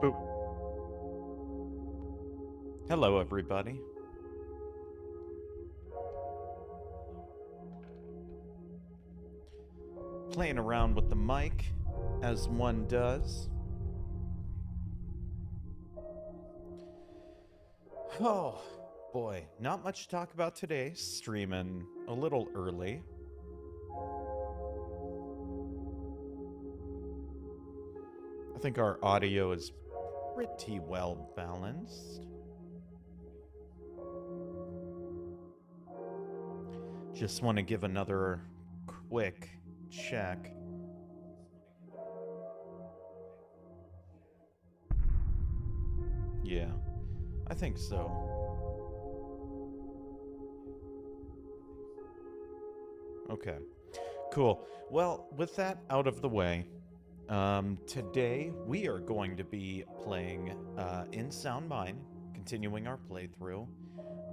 Boop. Hello, everybody. Playing around with the mic, as one does. Oh, boy. Not much to talk about today. Streaming a little early. I think our audio is pretty well balanced. Just want to give another quick check. Yeah, I think so. Okay, cool. Well, with that out of the way, today we are going to be playing In Sound Mind, continuing our playthrough.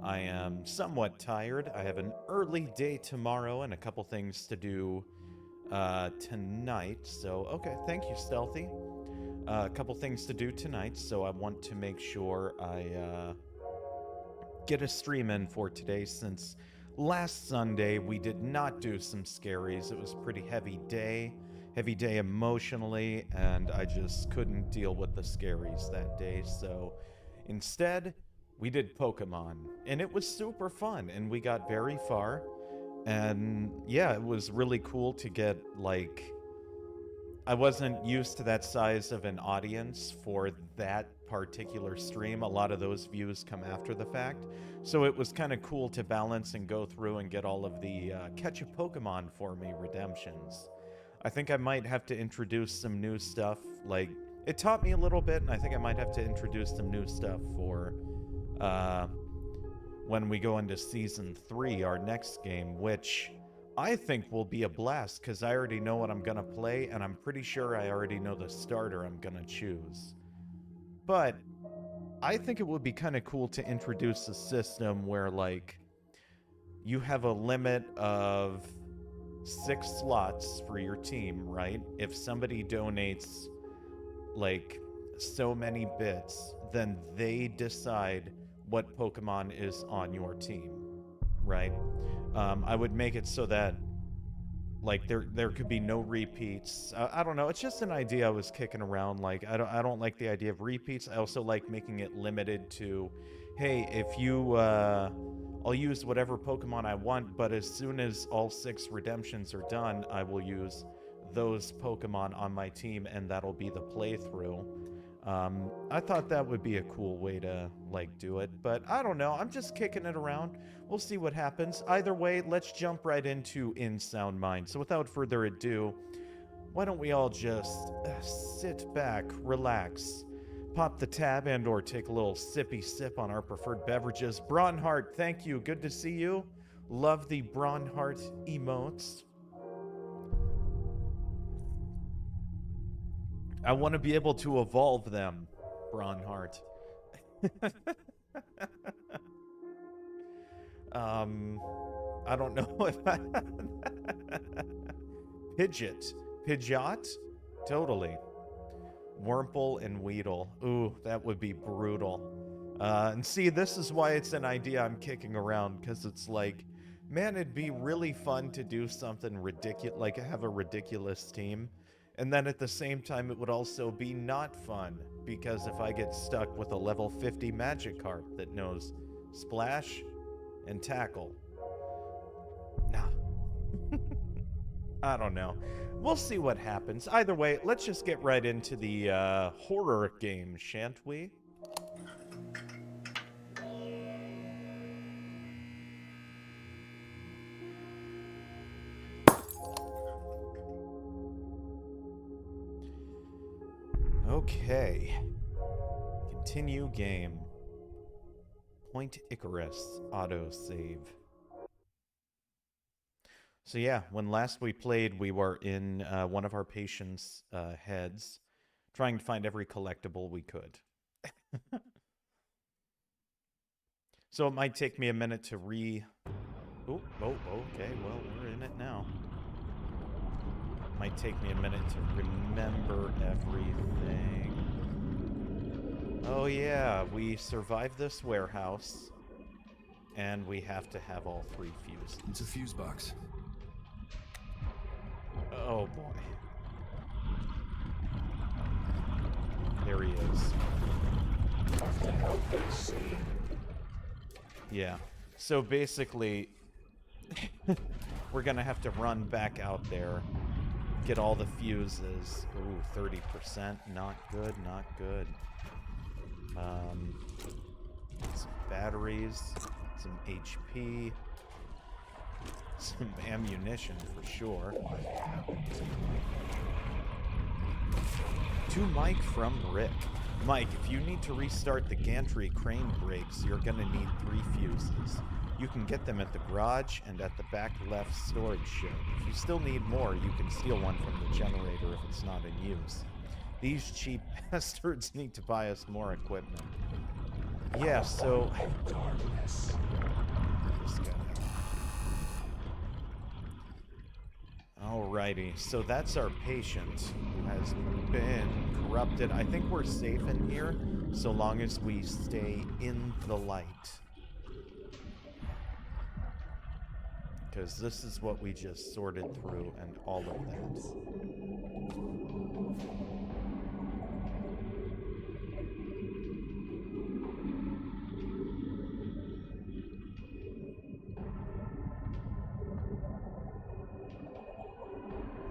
I am somewhat tired. I have an early day tomorrow and a couple things to do tonight. So, okay, thank you, Stealthy. A couple things to do tonight, so I want to make sure I get a stream in for today since last Sunday we did not do some scaries. It was a pretty heavy day emotionally, and I just couldn't deal with the scaries that day. So instead, we did Pokemon, and it was super fun, and we got very far. And yeah, it was really cool to get, like, I wasn't used to that size of an audience for that particular stream. A lot of those views come after the fact. So it was kind of cool to balance and go through and get all of the catch a Pokemon for me redemptions. I think I might have to introduce some new stuff. Like, it taught me a little bit, and I think I might have to introduce some new stuff for when we go into Season 3, our next game, which I think will be a blast, because I already know what I'm going to play, and I'm pretty sure I already know the starter I'm going to choose. But I think it would be kind of cool to introduce a system where, like, you have a limit of 6 slots for your team, right? If somebody donates, like, so many bits, then they decide what Pokemon is on your team, right? I would make it so that, like, there could be no repeats. I don't know. It's just an idea I was kicking around. Like, I don't like the idea of repeats. I also like making it limited to, hey, if you I'll use whatever Pokemon I want, but as soon as all 6 redemptions are done, I will use those Pokemon on my team, and that'll be the playthrough. I thought that would be a cool way to, like, do it, but I don't know. I'm just kicking it around. We'll see what happens. Either way, let's jump right into In Sound Mind. So without further ado, why don't we all just sit back, relax, pop the tab, and or take a little sippy sip on our preferred beverages. Brawnheart, thank you. Good to see you. Love the Brawnheart emotes. I want to be able to evolve them, Brawnheart. I don't know if I... Pidgeot. Pidgeot? Totally. Wurmple and Weedle. Ooh, that would be brutal. And see, this is why it's an idea I'm kicking around, because it's like, man, it'd be really fun to do something ridiculous, like have a ridiculous team. And then at the same time, it would also be not fun, because if I get stuck with a level 50 Magikarp that knows Splash and Tackle. Nah. I don't know. We'll see what happens. Either way, let's just get right into the horror game, shan't we? Okay. Continue game. Point Icarus autosave. So yeah, when last we played, we were in one of our patients' heads, trying to find every collectible we could. So it might take me a minute to okay, well, we're in it now. Might take me a minute to remember everything. Oh yeah, we survived this warehouse. And we have to have all 3 fuses. It's a fuse box. Oh boy. There he is. Yeah. So basically, we're gonna have to run back out there, get all the fuses. Ooh, 30%. Not good, not good. Some batteries, some HP, some ammunition for sure. To Mike from Rick. Mike, if you need to restart the gantry crane brakes, you're gonna need 3 fuses. You can get them at the garage and at the back left storage shed. If you still need more, you can steal one from the generator if it's not in use. These cheap bastards need to buy us more equipment. Yeah, so... This guy. Alrighty, so that's our patient who has been corrupted. I think we're safe in here so long as we stay in the light. Because this is what we just sorted through and all of that.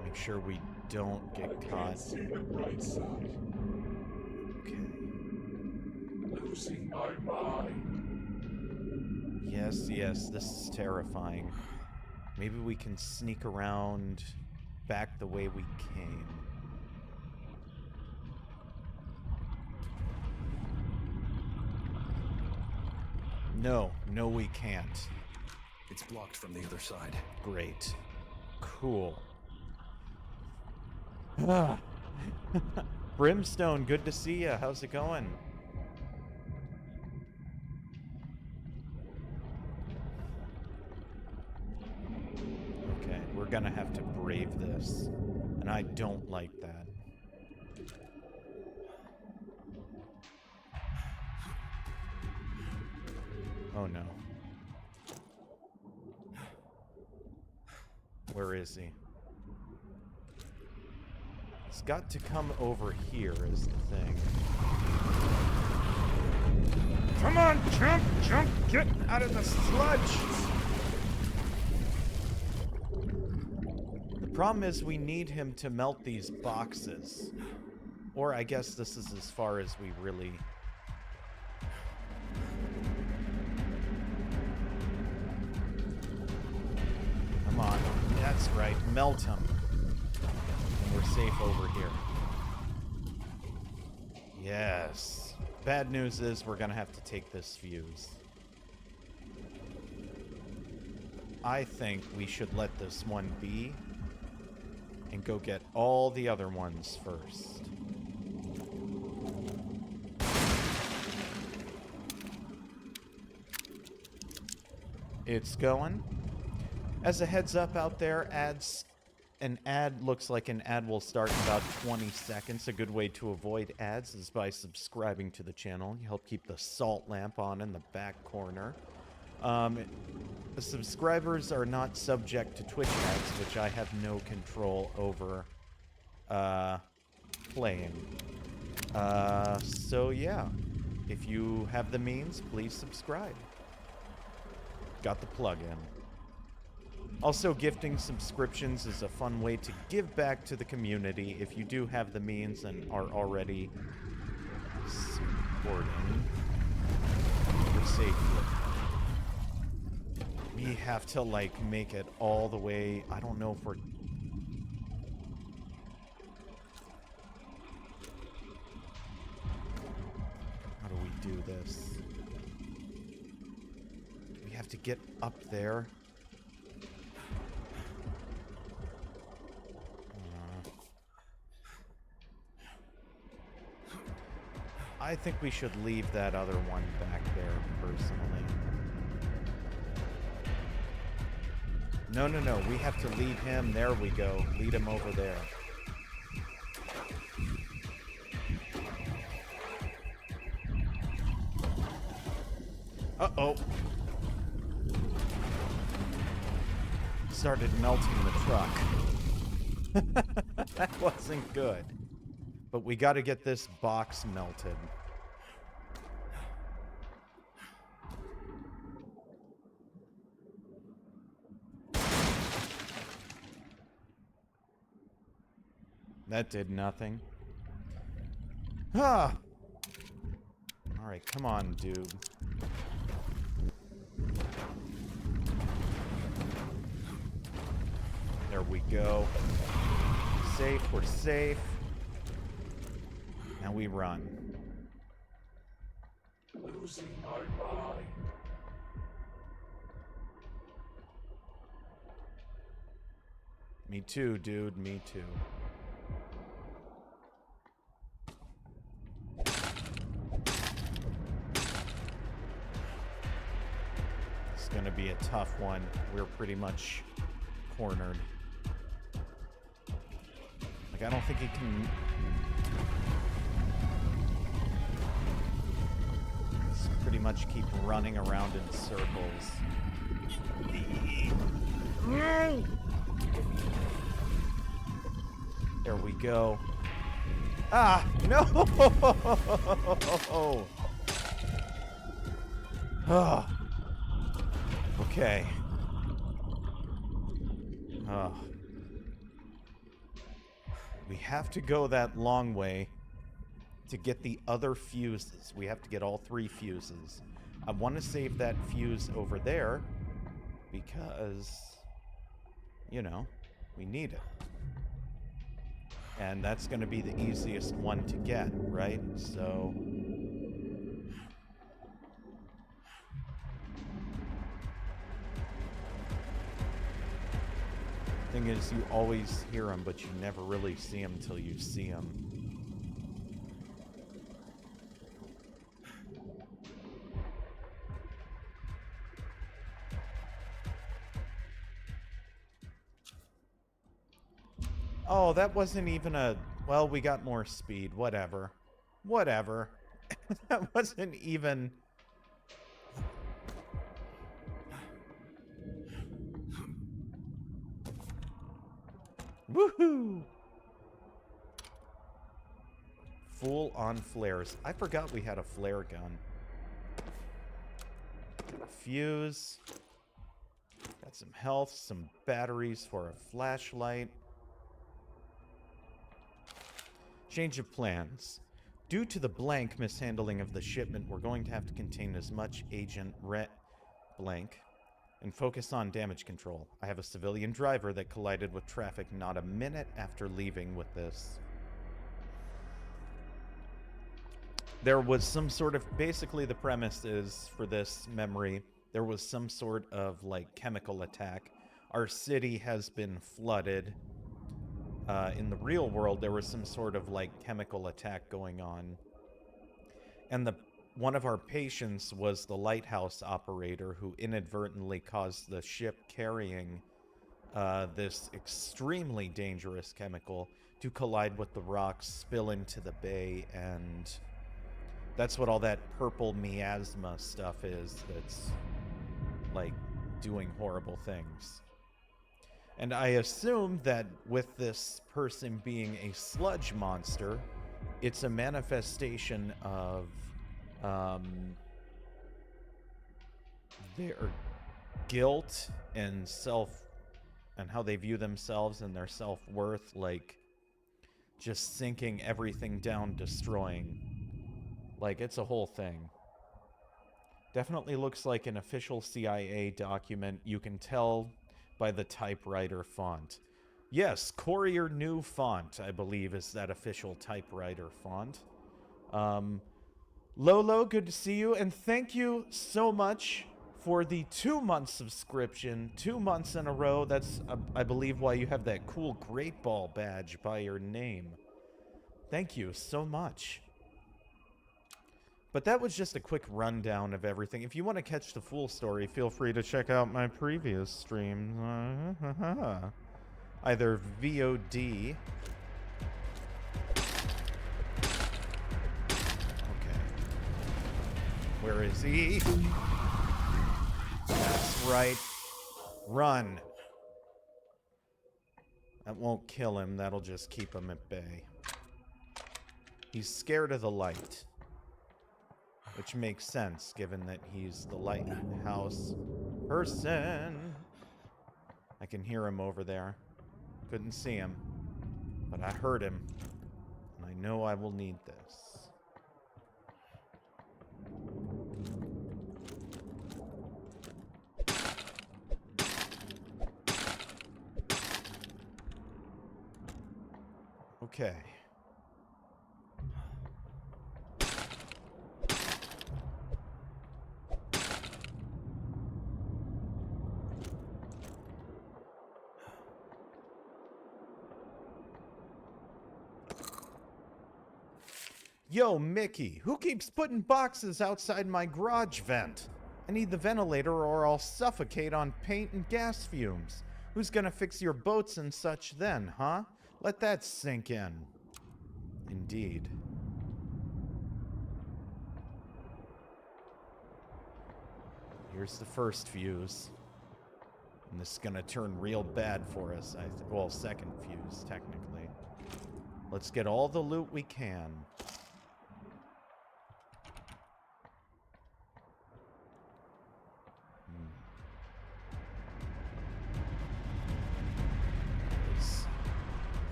Make sure we don't get caught. See the bright side. Okay. Losing my mind. Yes, yes, this is terrifying. Maybe we can sneak around back the way we came. No, no we can't. It's blocked from the other side. Great. Cool. Ah. Brimstone, good to see ya. How's it going? Okay, we're gonna have to brave this. And I don't like that. Oh no. Where is he? He's got to come over here is the thing. Come on, jump, jump, get out of the sludge! The problem is we need him to melt these boxes. Or I guess this is as far as we really... Come on, that's right, melt him. And we're safe over here. Yes. Bad news is we're gonna have to take this fuse. I think we should let this one be and go get all the other ones first. It's going. As a heads up out there, an ad looks like an ad will start in about 20 seconds. A good way to avoid ads is by subscribing to the channel. You help keep the salt lamp on in the back corner. The subscribers are not subject to Twitch ads, which I have no control over playing. So yeah, if you have the means, please subscribe. Got the plug in. Also, gifting subscriptions is a fun way to give back to the community if you do have the means and are already supporting. We're safe here. We have to, like, make it all the way... I don't know if we're... How do we do this? We have to get up there. I think we should leave that other one back there, personally. No, no, no. We have to lead him. There we go. Lead him over there. Uh-oh. Started melting the truck. That wasn't good. But we got to get this box melted. That did nothing. Ah! Alright, come on, dude. There we go. Safe, we're safe. Now we run. Losing my mind. Me too, dude, me too. It's gonna be a tough one. We're pretty much cornered. Like, I don't think he can... Just pretty much keep running around in circles. There we go. Ah, no! Ah. Okay. Oh. We have to go that long way to get the other fuses. We have to get all 3 fuses. I want to save that fuse over there because, you know, we need it. And that's going to be the easiest one to get, right? So... thing is, you always hear them, but you never really see them till you see them. Oh, that wasn't even a... Well, we got more speed. Whatever. Whatever. That wasn't even... Woohoo! Full on flares. I forgot we had a flare gun. Fuse. Got some health, some batteries for a flashlight. Change of plans. Due to the blank mishandling of the shipment, we're going to have to contain as much Agent Ret blank and focus on damage control. I have a civilian driver that collided with traffic not a minute after leaving with this. There was some sort of... Basically, the premise is, for this memory, there was some sort of, like, chemical attack. Our city has been flooded. In the real world, there was some sort of, like, chemical attack going on. And one of our patients was the lighthouse operator who inadvertently caused the ship carrying this extremely dangerous chemical to collide with the rocks, spill into the bay, and that's what all that purple miasma stuff is that's, like, doing horrible things. And I assume that with this person being a sludge monster, it's a manifestation of their guilt and and how they view themselves and their self-worth, like just sinking everything down, destroying. Like, it's a whole thing. Definitely looks like an official CIA document. You can tell by the typewriter font. Yes, Courier New Font, I believe, is that official typewriter font. Lolo, good to see you, and thank you so much for the 2-month subscription, 2 months in a row. That's, I believe, why you have that cool Great Ball badge by your name. Thank you so much. But that was just a quick rundown of everything. If you want to catch the full story, feel free to check out my previous streams. Either VOD... Okay. Where is he? That's right. Run. That won't kill him. That'll just keep him at bay. He's scared of the light. Which makes sense, given that he's the lighthouse person. I can hear him over there. Couldn't see him. But I heard him. And I know I will need this. Okay. Yo, Mickey, who keeps putting boxes outside my garage vent? I need the ventilator or I'll suffocate on paint and gas fumes. Who's gonna fix your boats and such then, huh? Let that sink in. Indeed. Here's the first fuse. And this is gonna turn real bad for us. Well, second fuse, technically. Let's get all the loot we can.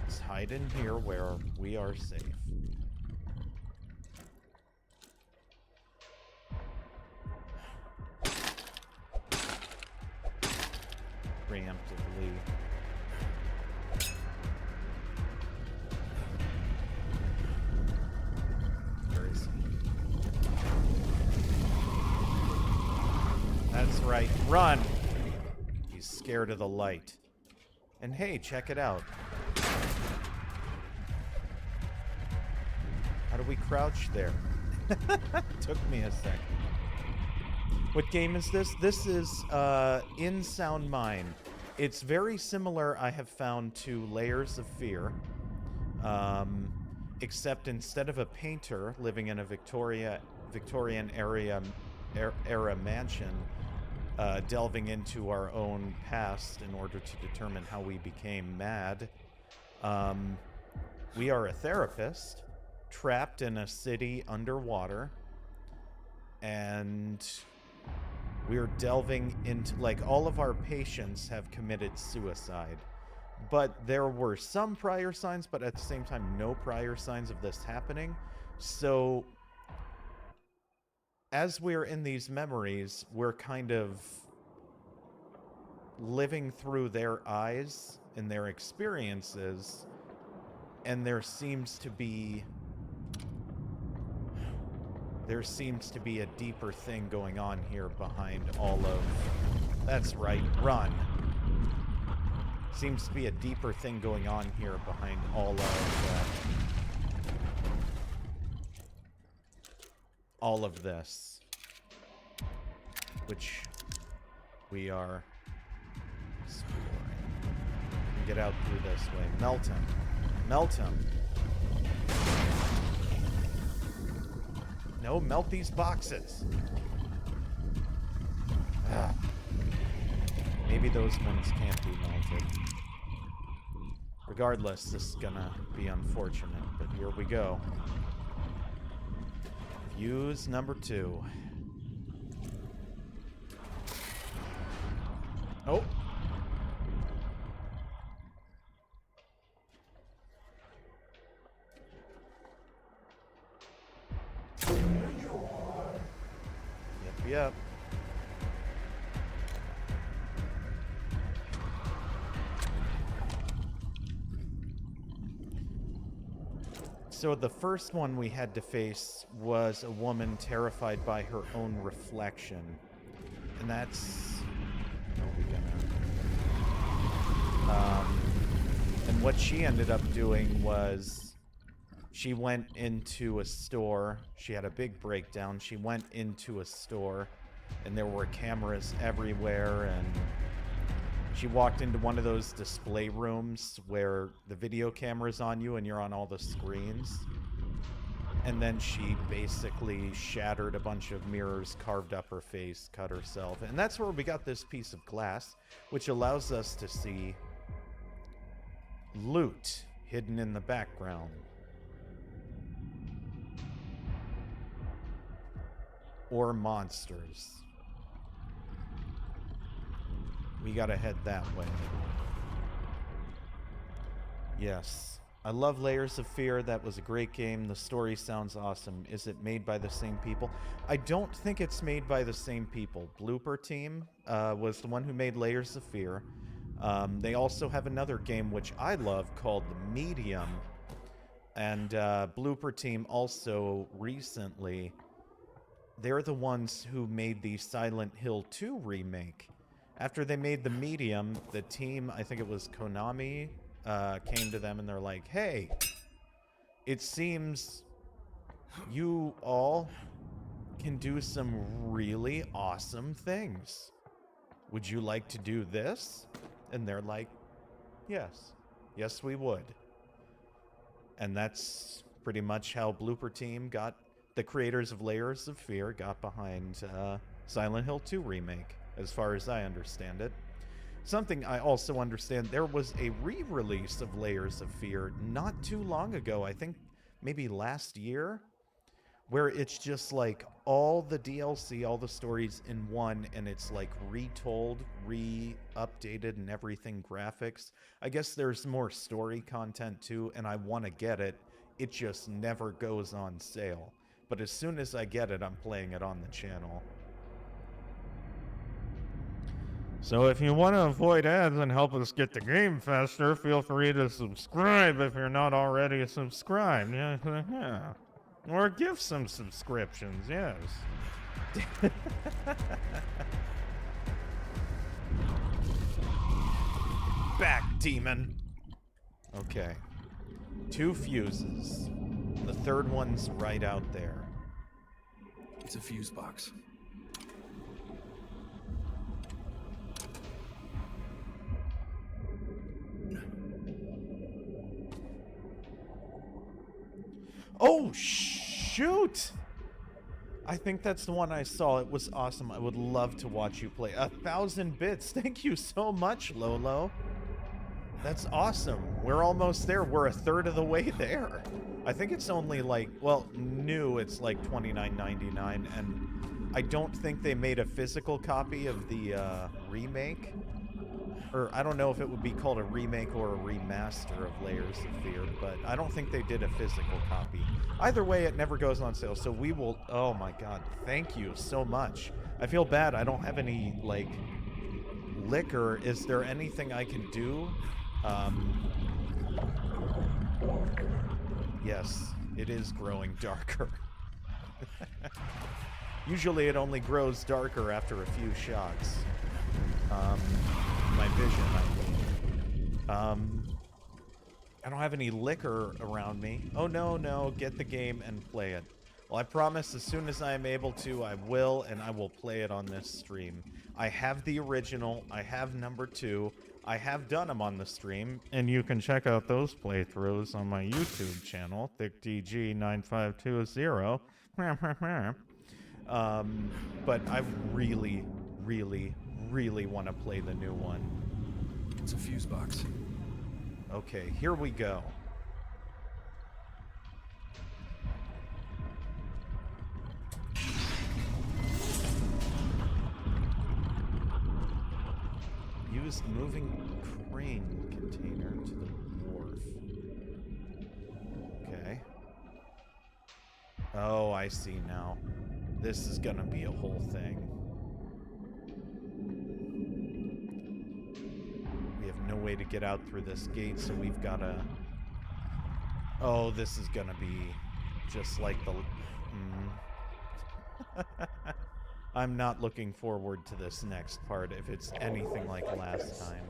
Let's hide in here where we are safe. Preemptively. Where is he? That's right. Run! He's scared of the light. And hey, check it out. How do we crouch there? Took me a second. What game is this? This is In Sound Mind. It's very similar, I have found, to Layers of Fear. Except instead of a painter living in a Victorian era mansion, delving into our own past in order to determine how we became mad, we are a therapist trapped in a city underwater, and we're delving into, like, all of our patients have committed suicide, but there were some prior signs, but at the same time no prior signs of this happening. So as we're in these memories, we're kind of living through their eyes and their experiences, and there seems to be a deeper thing going on here behind all of... That's right, run. Seems to be a deeper thing going on here behind all of this, which we are exploring. Get out through this way. Melt him. Melt him. No, melt these boxes. Maybe those ones can't be melted. Regardless, this is gonna be unfortunate, but here we go. Fuse number 2. Oh. Yep. So the first one we had to face was a woman terrified by her own reflection. And that's... and what she ended up doing was she went into a store. She had a big breakdown. She went into a store and there were cameras everywhere, and she walked into one of those display rooms where the video camera's on you and you're on all the screens. And then she basically shattered a bunch of mirrors, carved up her face, cut herself. And that's where we got this piece of glass, which allows us to see loot hidden in the background. Or monsters. We gotta head that way. Yes. I love Layers of Fear. That was a great game. The story sounds awesome. Is it made by the same people? I don't think it's made by the same people. Blooper Team was the one who made Layers of Fear. They also have another game which I love called The Medium. And Blooper Team also recently, they're the ones who made the Silent Hill 2 remake. After they made The Medium, the team, I think it was Konami, came to them and they're like, hey, it seems you all can do some really awesome things. Would you like to do this? And they're like, yes. Yes, we would. And that's pretty much how Blooper Team got, the creators of Layers of Fear got behind Silent Hill 2 remake, as far as I understand it. Something I also understand, there was a re-release of Layers of Fear not too long ago, I think maybe last year, where it's just like all the DLC, all the stories in one, and it's like retold, re-updated and everything, graphics. I guess there's more story content too, and I want to get it. It just never goes on sale. But as soon as I get it, I'm playing it on the channel. So if you want to avoid ads and help us get the game faster, feel free to subscribe if you're not already subscribed. Yeah. Or give some subscriptions, yes. Back, demon. Okay. 2 fuses. The third one's right out there. It's a fuse box. Oh, shoot! I think that's the one I saw. It was awesome. I would love to watch you play. 1,000 bits. Thank you so much, Lolo. That's awesome. We're almost there. We're a third of the way there. I think it's only like, well, new, it's like $29.99, and I don't think they made a physical copy of the remake. Or I don't know if it would be called a remake or a remaster of Layers of Fear, but I don't think they did a physical copy. Either way, it never goes on sale, so we will... Oh my god, thank you so much. I feel bad, I don't have any, like, liquor. Is there anything I can do? Yes, it is growing darker. Usually it only grows darker after a few shots. My vision, I mean. I don't have any liquor around me. Oh, no, get the game and play it. Well, I promise as soon as I am able to, I will, and I will play it on this stream. I have the original, I have number 2, I have done them on the stream, and you can check out those playthroughs on my YouTube channel, ThickDG9520. But I really, really, really want to play the new one. It's a fuse box. Okay, here we go. Use moving crane container to the wharf. Okay. Oh, I see now. This is gonna be a whole thing. We have no way to get out through this gate, so we've gotta... Oh, this is gonna be just like the... I'm not looking forward to this next part if it's anything like last time.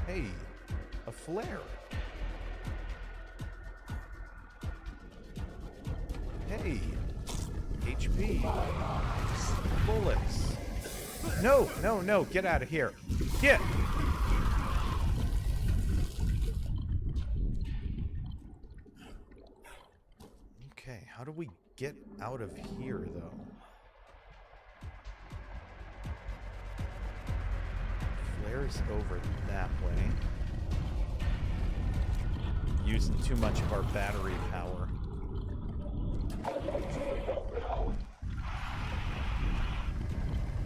Hey, a flare. Hey, HP. Bullets. No, no, no, get out of here. Get! Okay, how do we get out of here, though? Flare's over that way. Using too much of our battery power.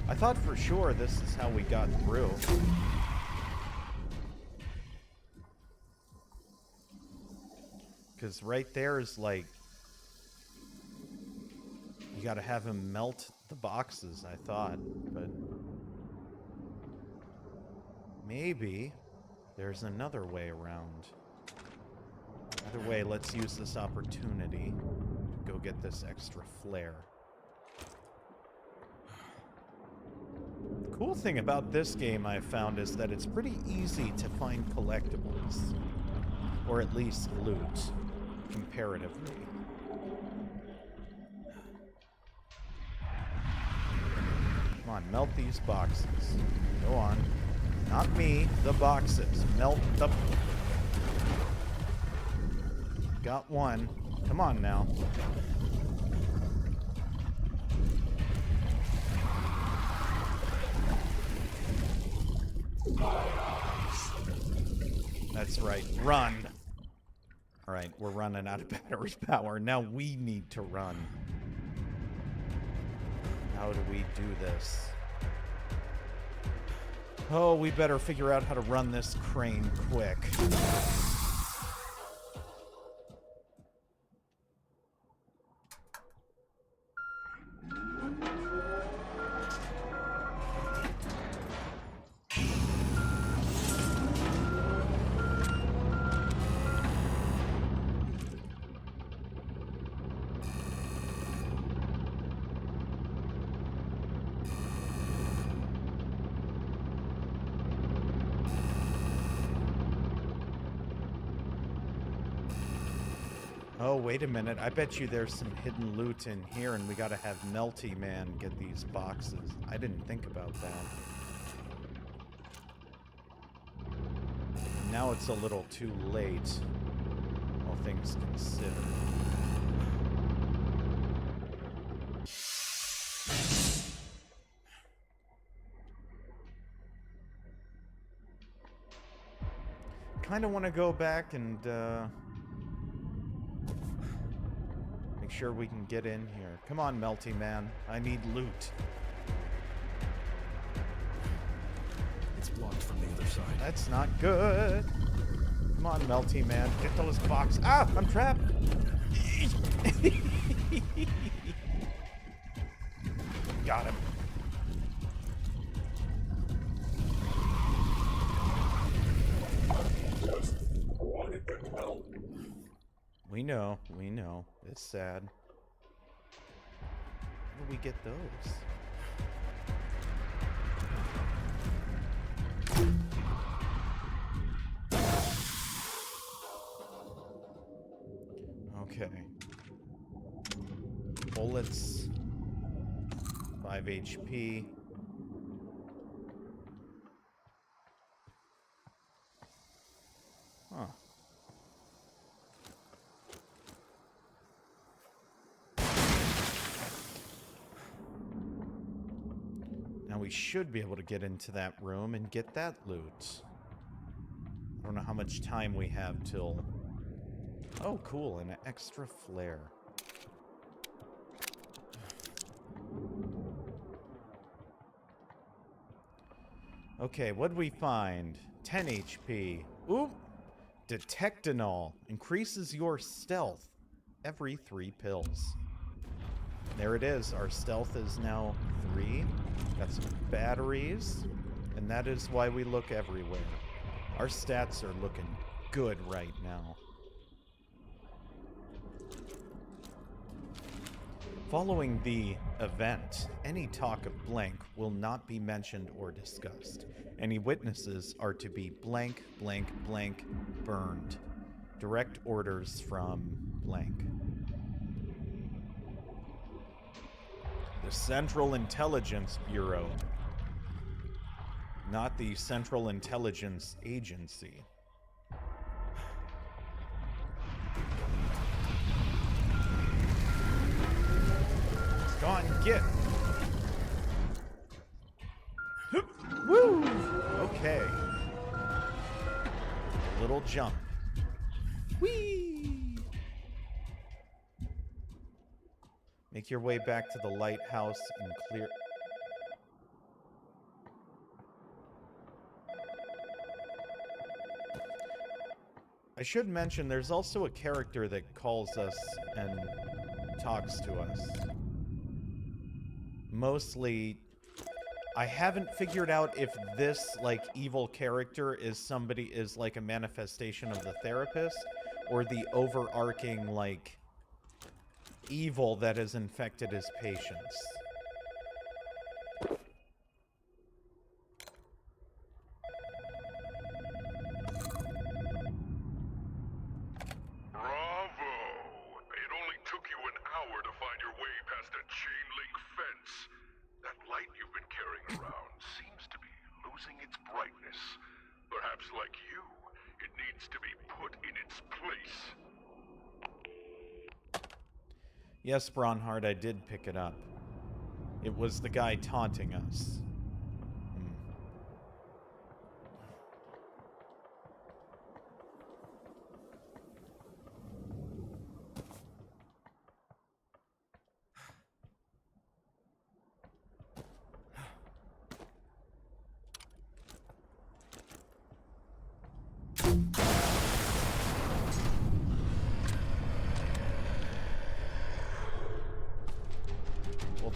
I thought for sure this is how we got through. Because right there is like... You gotta have him melt the boxes, I thought. But... maybe there's another way around. Either way, let's use this opportunity to go get this extra flare. The cool thing about this game I found is that it's pretty easy to find collectibles. Or at least loot, comparatively. Come on, melt these boxes. Go on. Not me, the boxes. Melt the... Got one. Come on now. That's right. Run. All right, we're running out of battery power. Now we need to run. How do we do this? Oh, we better figure out how to run this crane quick. Oh, wait a minute. I bet you there's some hidden loot in here, and we gotta have Melty Man get these boxes. I didn't think about that. Now it's a little too late, all things considered. Kinda wanna go back and, make sure we can get in here. Come on, Melty Man. I need loot. It's blocked from the other side. That's not good. Come on, Melty Man. Get those boxes. Ah! I'm trapped! Got him. We know. We know. It's sad. How do we get those? Okay. Bullets. 5 HP. Huh. Now we should be able to get into that room and get that loot. I don't know how much time we have till... Oh, cool, an extra flare. Okay, what'd we find? 10 HP. Ooh! Detectinol. Increases your stealth every 3 pills. There it is. Our stealth is now 3. Got some batteries. And that is why we look everywhere. Our stats are looking good right now. Following the event, any talk of blank will not be mentioned or discussed. Any witnesses are to be blank, blank, blank, burned. Direct orders from blank. The Central Intelligence Bureau. Not the Central Intelligence Agency. Go on, get. Woo! Okay. A little jump. Whee! Make your way back to the lighthouse and clear... I should mention there's also a character that calls us and talks to us. Mostly, I haven't figured out if this, like, evil character is like a manifestation of the therapist, or the overarching, like, evil that has infected his patients. Bravo! It only took you an hour to find your way past a chain link fence. That light you've been carrying around seems to be losing its brightness. Perhaps like you, it needs to be put in its place. Yes, Bronhard, I did pick it up. It was the guy taunting us.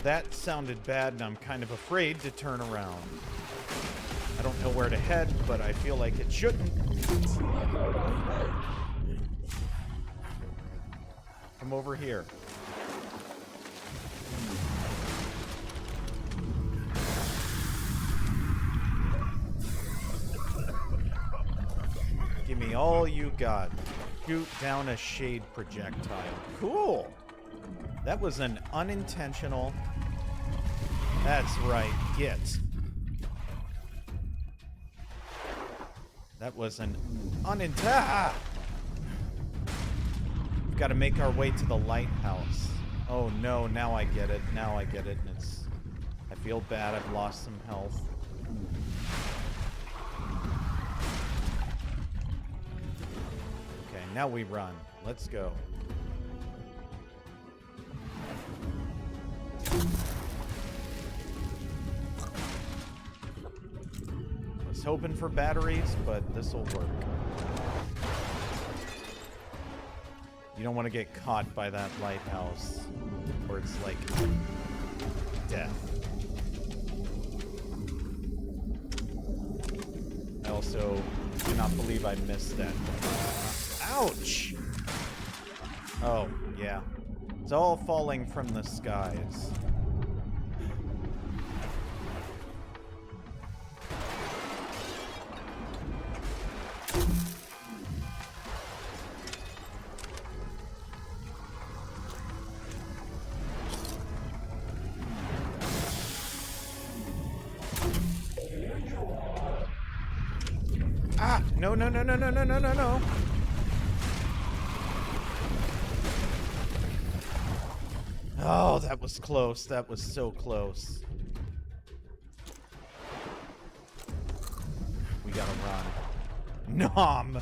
That sounded bad, and I'm kind of afraid to turn around. I don't know where to head, but I feel like it shouldn't. Come over here. Give me all you got. Shoot down a shade projectile. Cool! That was an unintentional... That's right, get. That was an unintentional... We've got to make our way to the lighthouse. Oh no, now I get it. Now I get it, and it's... I feel bad, I've lost some health. Okay, now we run. Let's go. Was hoping for batteries, but this'll work. You don't want to get caught by that lighthouse, where it's like death. I also cannot believe I missed that. Ouch! Oh, yeah. It's all falling from the skies. Ah! No, no, no, no, no, no, no, no, no. Oh, that was close. That was so close. We gotta run. Nom!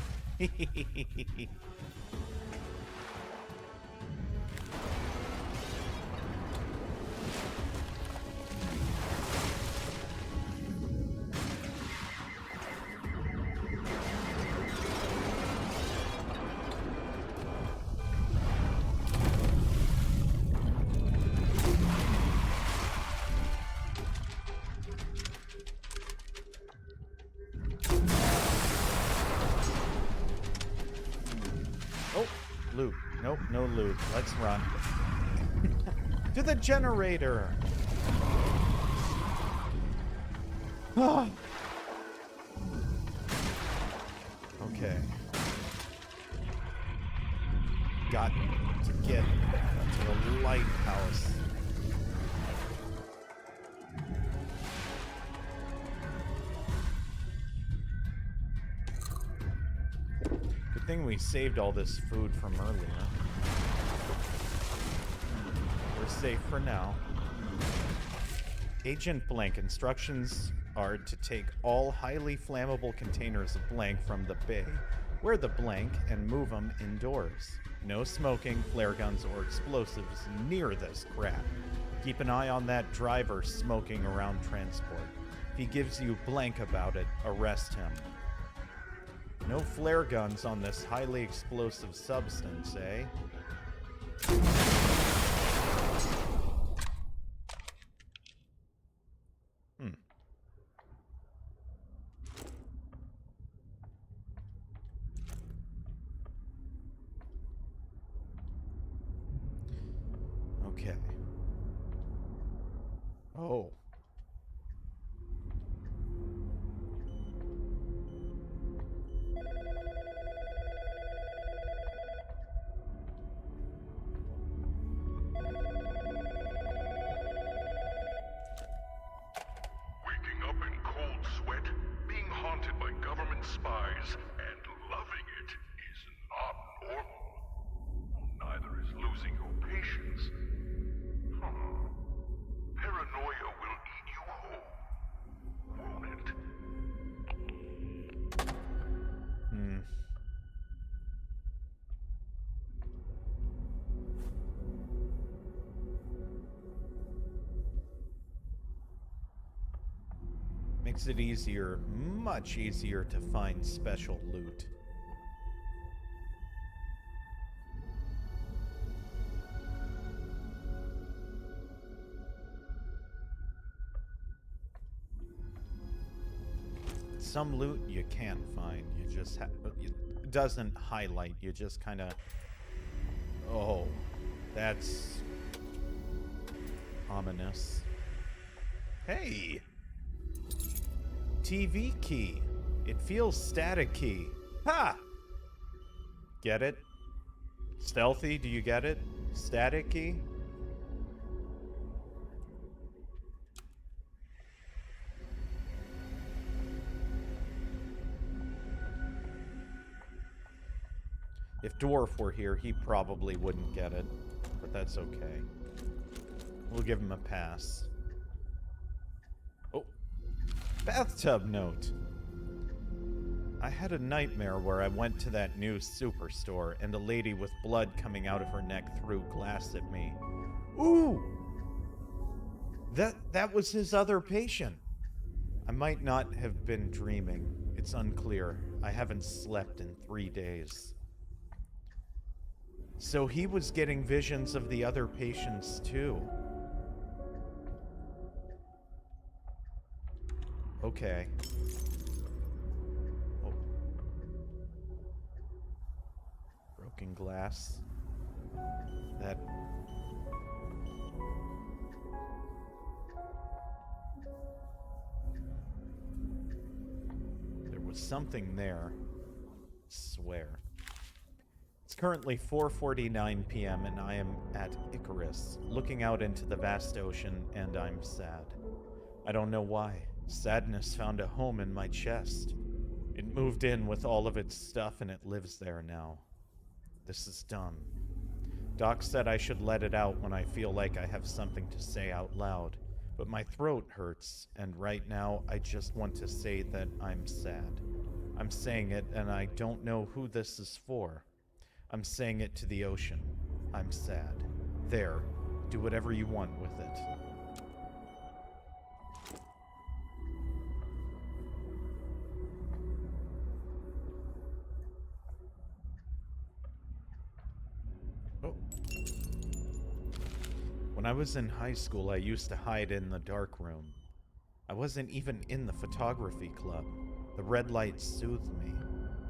Loot. Nope, no loot. Let's run. To the generator! Ah. Okay. Got to get to the lighthouse. thing we saved all this food from earlier. We're safe for now. Agent Blank, instructions are to take all highly flammable containers of blank from the bay, wear the blank, and move them indoors. No smoking, flare guns, or explosives near this crap. Keep an eye on that driver smoking around transport. If he gives you blank about it, arrest him. No flare guns on this highly explosive substance, eh? Okay. Oh. Waking up in cold sweat, being haunted by government spies, and loving it is not normal. Neither is losing your patience. Paranoia will eat you whole, won't it? Makes it easier, much easier to find special loot. Some loot you can find, you just have, it doesn't highlight, you just kind of, oh, that's ominous. Hey! TV key. It feels static-y. Ha! Get it? Stealthy, do you get it? Static-y? If Dwarf were here, he probably wouldn't get it, but that's okay. We'll give him a pass. Oh, bathtub note. I had a nightmare where I went to that new superstore and a lady with blood coming out of her neck threw glass at me. Ooh! That was his other patient. I might not have been dreaming. It's unclear. I haven't slept in 3 days. So he was getting visions of the other patients too. Okay. Oh. Broken glass. That... There was something there. I swear. It's currently 4:49 p.m. and I am at Icarus, looking out into the vast ocean, and I'm sad. I don't know why. Sadness found a home in my chest. It moved in with all of its stuff and it lives there now. This is dumb. Doc said I should let it out when I feel like I have something to say out loud, but my throat hurts, and right now I just want to say that I'm sad. I'm saying it and I don't know who this is for. I'm saying it to the ocean. I'm sad. There. Do whatever you want with it. Oh. When I was in high school, I used to hide in the dark room. I wasn't even in the photography club. The red light soothed me.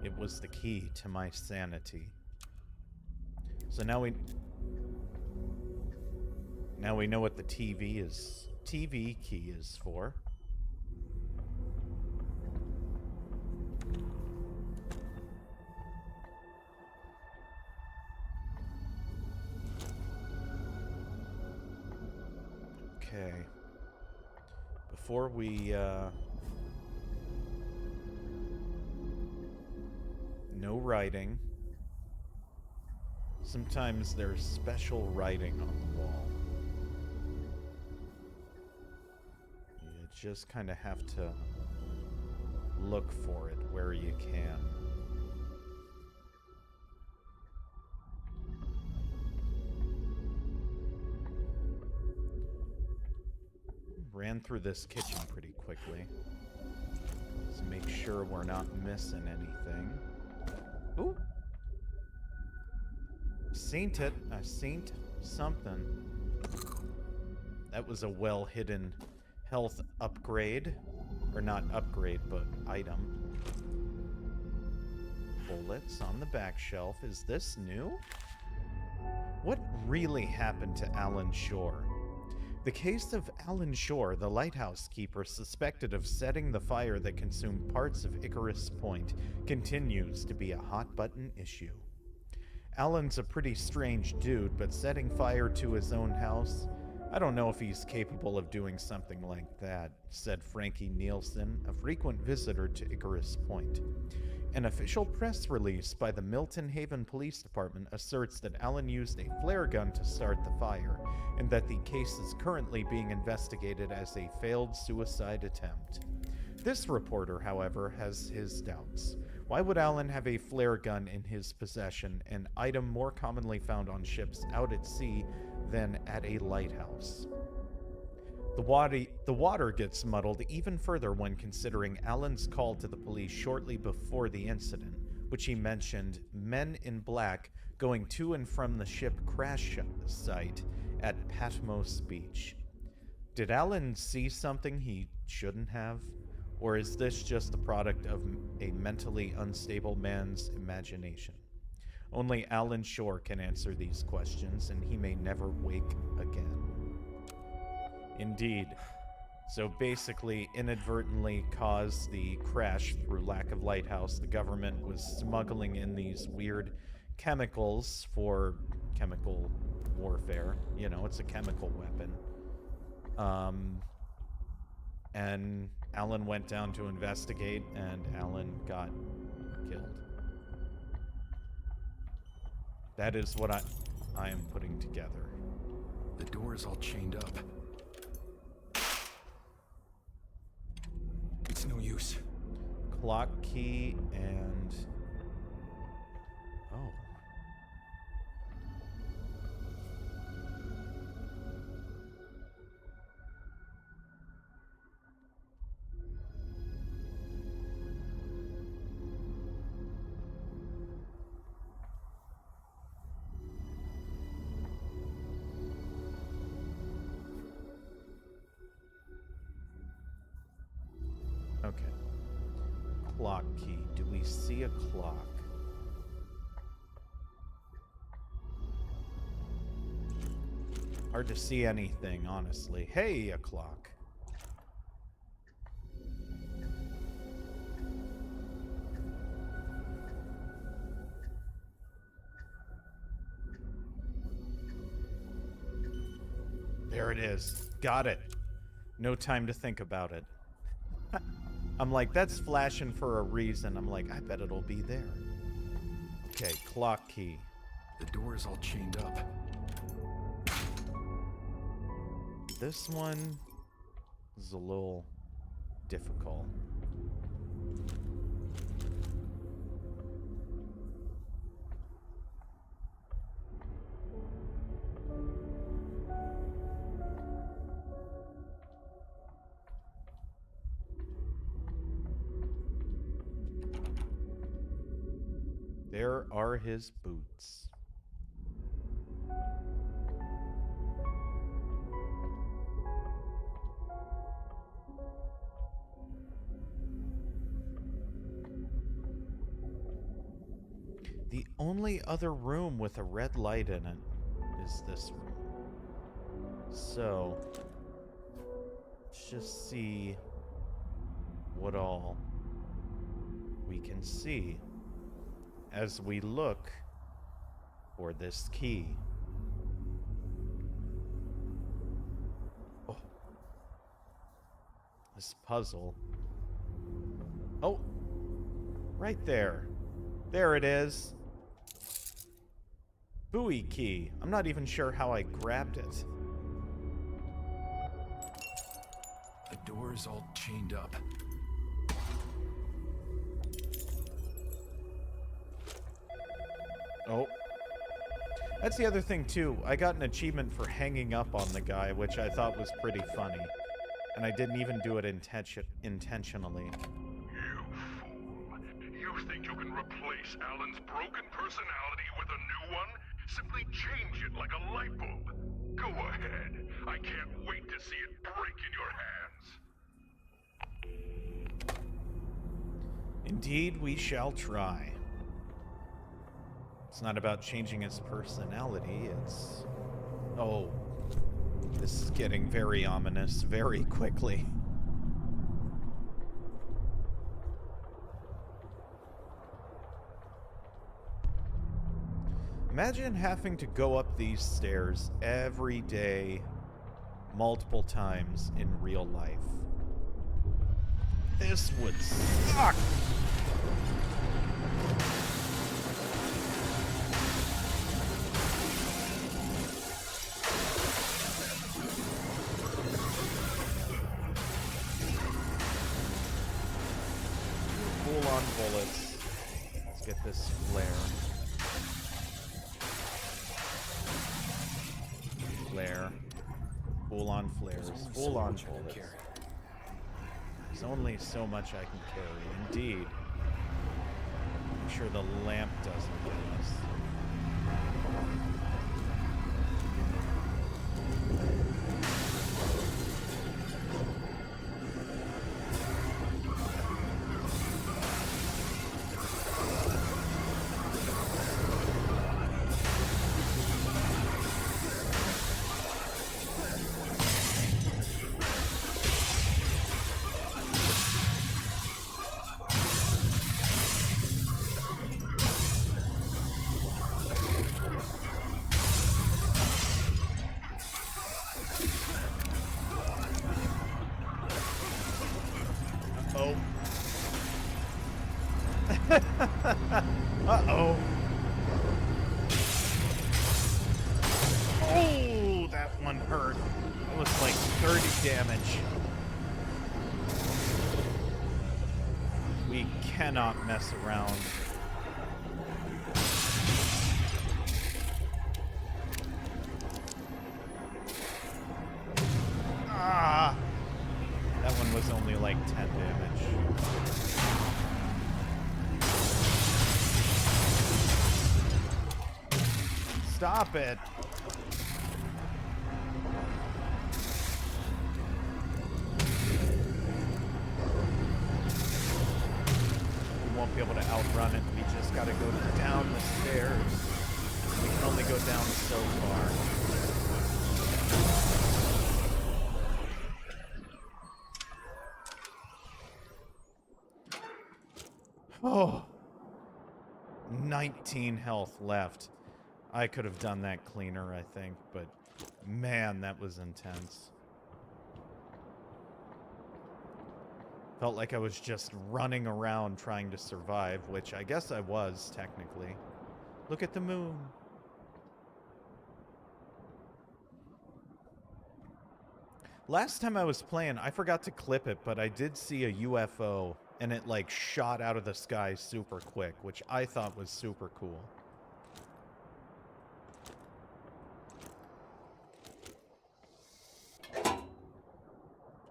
It was the key to my sanity. So now we know what the TV key is for. Okay. Before we no writing. Sometimes there's special writing on the wall. You just kind of have to look for it where you can. Ran through this kitchen pretty quickly. Let's make sure we're not missing anything. Ooh! Seen it. I seen something. That was a well-hidden health upgrade. Or not upgrade, but item. Bullets on the back shelf. Is this new? What really happened to Alan Shore? The case of Alan Shore, the lighthouse keeper suspected of setting the fire that consumed parts of Icarus Point, continues to be a hot-button issue. Alan's a pretty strange dude, but setting fire to his own house? I don't know if he's capable of doing something like that, said Frankie Nielsen, a frequent visitor to Icarus Point. An official press release by the Milton Haven Police Department asserts that Alan used a flare gun to start the fire, and that the case is currently being investigated as a failed suicide attempt. This reporter, however, has his doubts. Why would Alan have a flare gun in his possession, an item more commonly found on ships out at sea than at a lighthouse? The water gets muddled even further when considering Alan's call to the police shortly before the incident, which he mentioned men in black going to and from the ship crash site at Patmos Beach. Did Alan see something he shouldn't have? Or is this just the product of a mentally unstable man's imagination? Only Alan Shore can answer these questions, and he may never wake again. Indeed. So basically, inadvertently caused the crash through lack of lighthouse. The government was smuggling in these weird chemicals for chemical warfare. You know, it's a chemical weapon. And Alan went down to investigate, and Alan got killed. That is what I am putting together. The door is all chained up. It's no use. Clock key and... oh. Okay. Clock key. Do we see a clock? Hard to see anything, honestly. Hey, a clock. There it is. Got it. No time to think about it. I'm like, that's flashing for a reason. I'm like, I bet it'll be there. Okay, clock key. The door is all chained up. This one is a little difficult. There are his boots. The only other room with a red light in it is this room. So, let's just see what all we can see as we look for this key. Oh. This puzzle. Oh, right there. There it is. Buoy key. I'm not even sure how I grabbed it. The door is all chained up. Oh. That's the other thing, too. I got an achievement for hanging up on the guy, which I thought was pretty funny. And I didn't even do it intentionally. You fool. You think you can replace Alan's broken personality with a new one? Simply change it like a light bulb. Go ahead. I can't wait to see it break in your hands. Indeed, we shall try. It's not about changing his personality, it's... Oh. This is getting very ominous very quickly. Imagine having to go up these stairs every day, multiple times in real life. This would suck! Full-on bullets. Let's get this flare. Flare. Full-on flares. Full-on bullets. There's only so much I can carry. Indeed. Make sure the lamp doesn't get us. Uh-oh. Oh, that one hurt. It was like 30 damage. We cannot mess around. Ah! That one was only like 10 damage. Stop it. We won't be able to outrun it. We just gotta go down the stairs. We can only go down so far. Oh. 19 health left. I could have done that cleaner, I think, but man, that was intense. Felt like I was just running around trying to survive, which I guess I was, technically. Look at the moon. Last time I was playing, I forgot to clip it, but I did see a UFO, and it, like, shot out of the sky super quick, which I thought was super cool.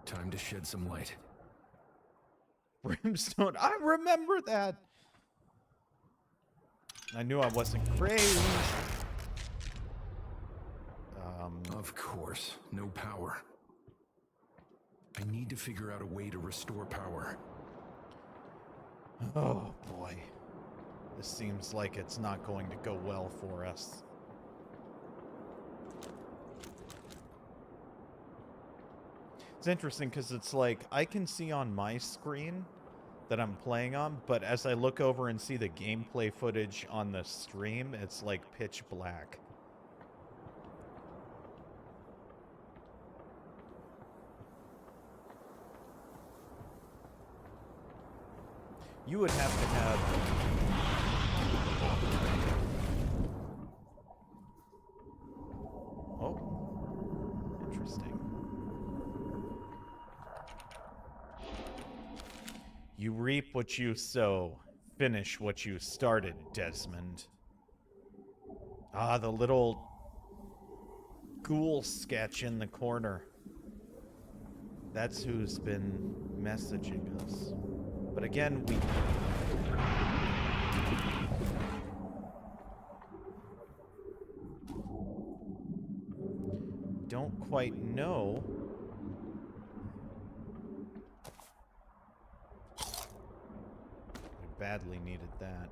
Time to shed some light. Brimstone, I remember that! I knew I wasn't crazy. Of course, no power. I need to figure out a way to restore power. Oh boy. This seems like it's not going to go well for us. It's interesting because it's like I can see on my screen that I'm playing on, but as I look over and see the gameplay footage on the stream, it's like pitch black. You would have to have... You reap what you sow. Finish what you started, Desmond. Ah, the little ghoul sketch in the corner. That's who's been messaging us. But again, we... don't quite know. We badly needed that.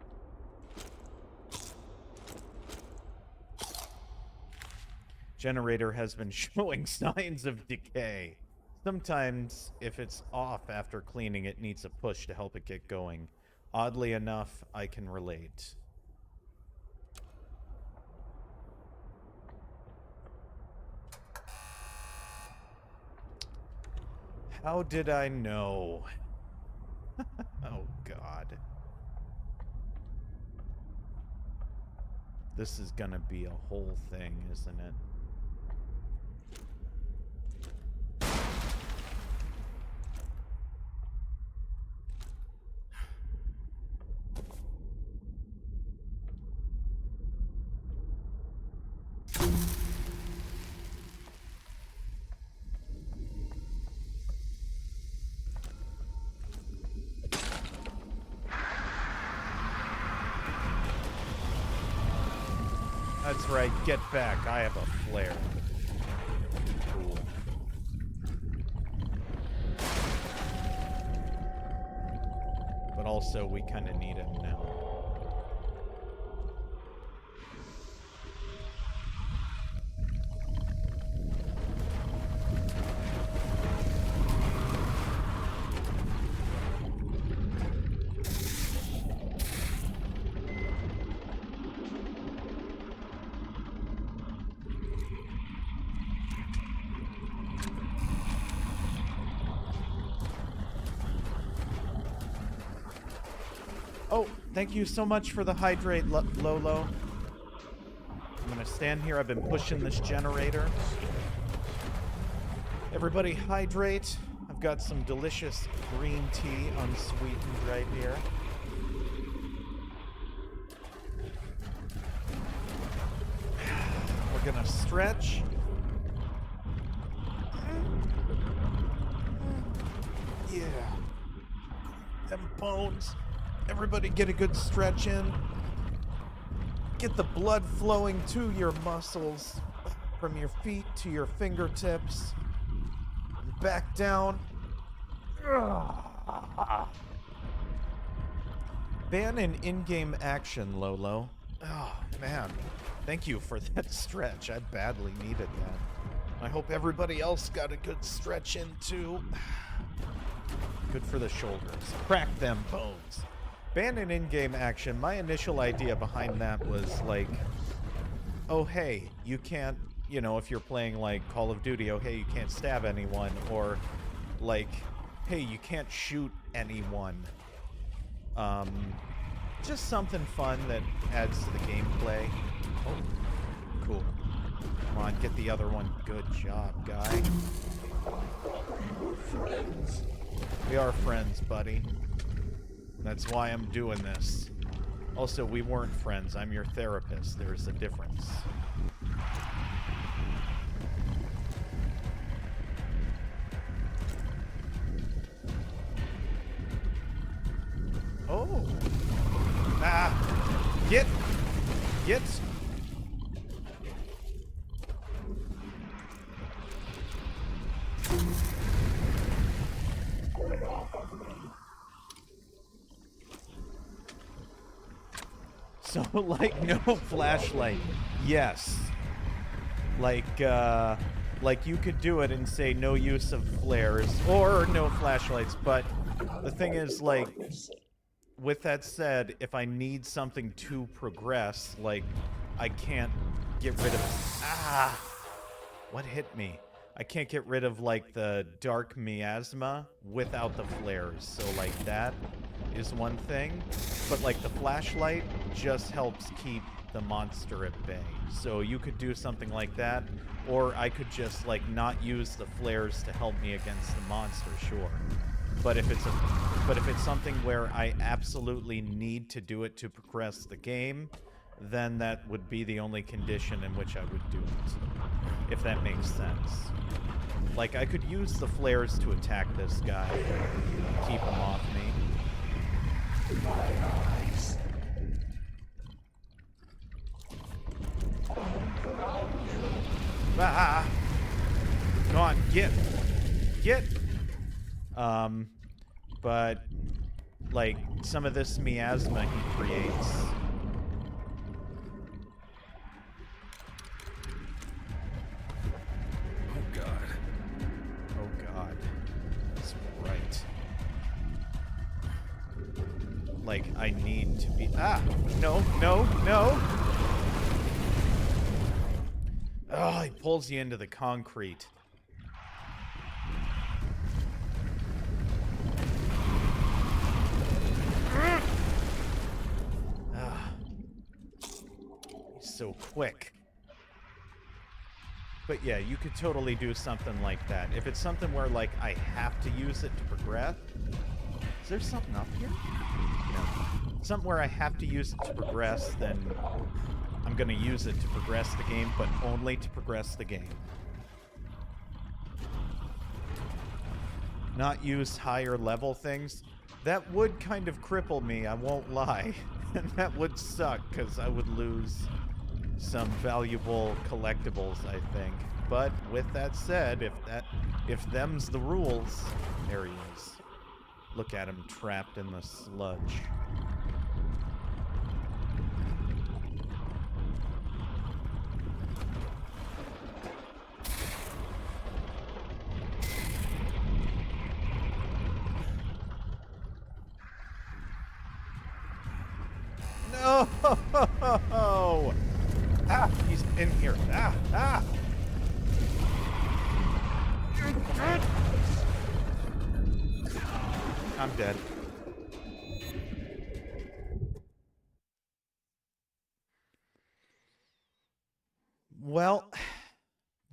Generator has been showing signs of decay. Sometimes, if it's off after cleaning, it needs a push to help it get going. Oddly enough, I can relate. How did I know? Oh, God. This is gonna be a whole thing, isn't it? That's right, get back. I have a flare. Cool. But also, we kind of need him now. Oh, thank you so much for the hydrate, Lolo. I'm gonna stand here. I've been pushing this generator. Everybody hydrate. I've got some delicious green tea, unsweetened, right here. We're gonna stretch. Yeah. Them bones. Everybody get a good stretch in. Get the blood flowing to your muscles, from your feet to your fingertips. And back down. Ban an in-game action, Lolo. Oh, man. Thank you for that stretch. I badly needed that. I hope everybody else got a good stretch in, too. Good for the shoulders. Crack them bones. Ban an in-game action. My initial idea behind that was like, oh, hey, you can't, you know, if you're playing like Call of Duty, oh, hey, you can't stab anyone. Or like, hey, you can't shoot anyone. Just something fun that adds to the gameplay. Oh, cool. Come on, get the other one. Good job, guy. We are friends, buddy. That's why I'm doing this. Also, we weren't friends. I'm your therapist. There's a difference. Oh. Ah. Get. So, like, no flashlight. Yes. Like you could do it and say no use of flares or no flashlights, but the thing is, like, with that said, if I need something to progress, like, I can't get rid of... Ah! What hit me? I can't get rid of, like, the dark miasma without the flares, so, like, that is one thing. But, like, the flashlight just helps keep the monster at bay. So you could do something like that, or I could just, like, not use the flares to help me against the monster, sure. But if it's something where I absolutely need to do it to progress the game, then that would be the only condition in which I would do it. If that makes sense. Like, I could use the flares to attack this guy, keep him off me. Ah! Come on, get! But, like, some of this miasma he creates. Oh god. Oh god. That's right. Like, I need to be... Ah! No, no, no! Oh, he pulls you into the concrete. He's so quick. But yeah, you could totally do something like that. If it's something where, like, I have to use it to progress... Is there something up here? No. Something where I have to use it to progress, then I'm gonna use it to progress the game, but only to progress the game. Not use higher level things. That would kind of cripple me, I won't lie. And that would suck, because I would lose some valuable collectibles, I think. But with that said, if them's the rules, there he is. Look at him trapped in the sludge. No! Ah, he's in here. Ah, ah! I'm dead. Well,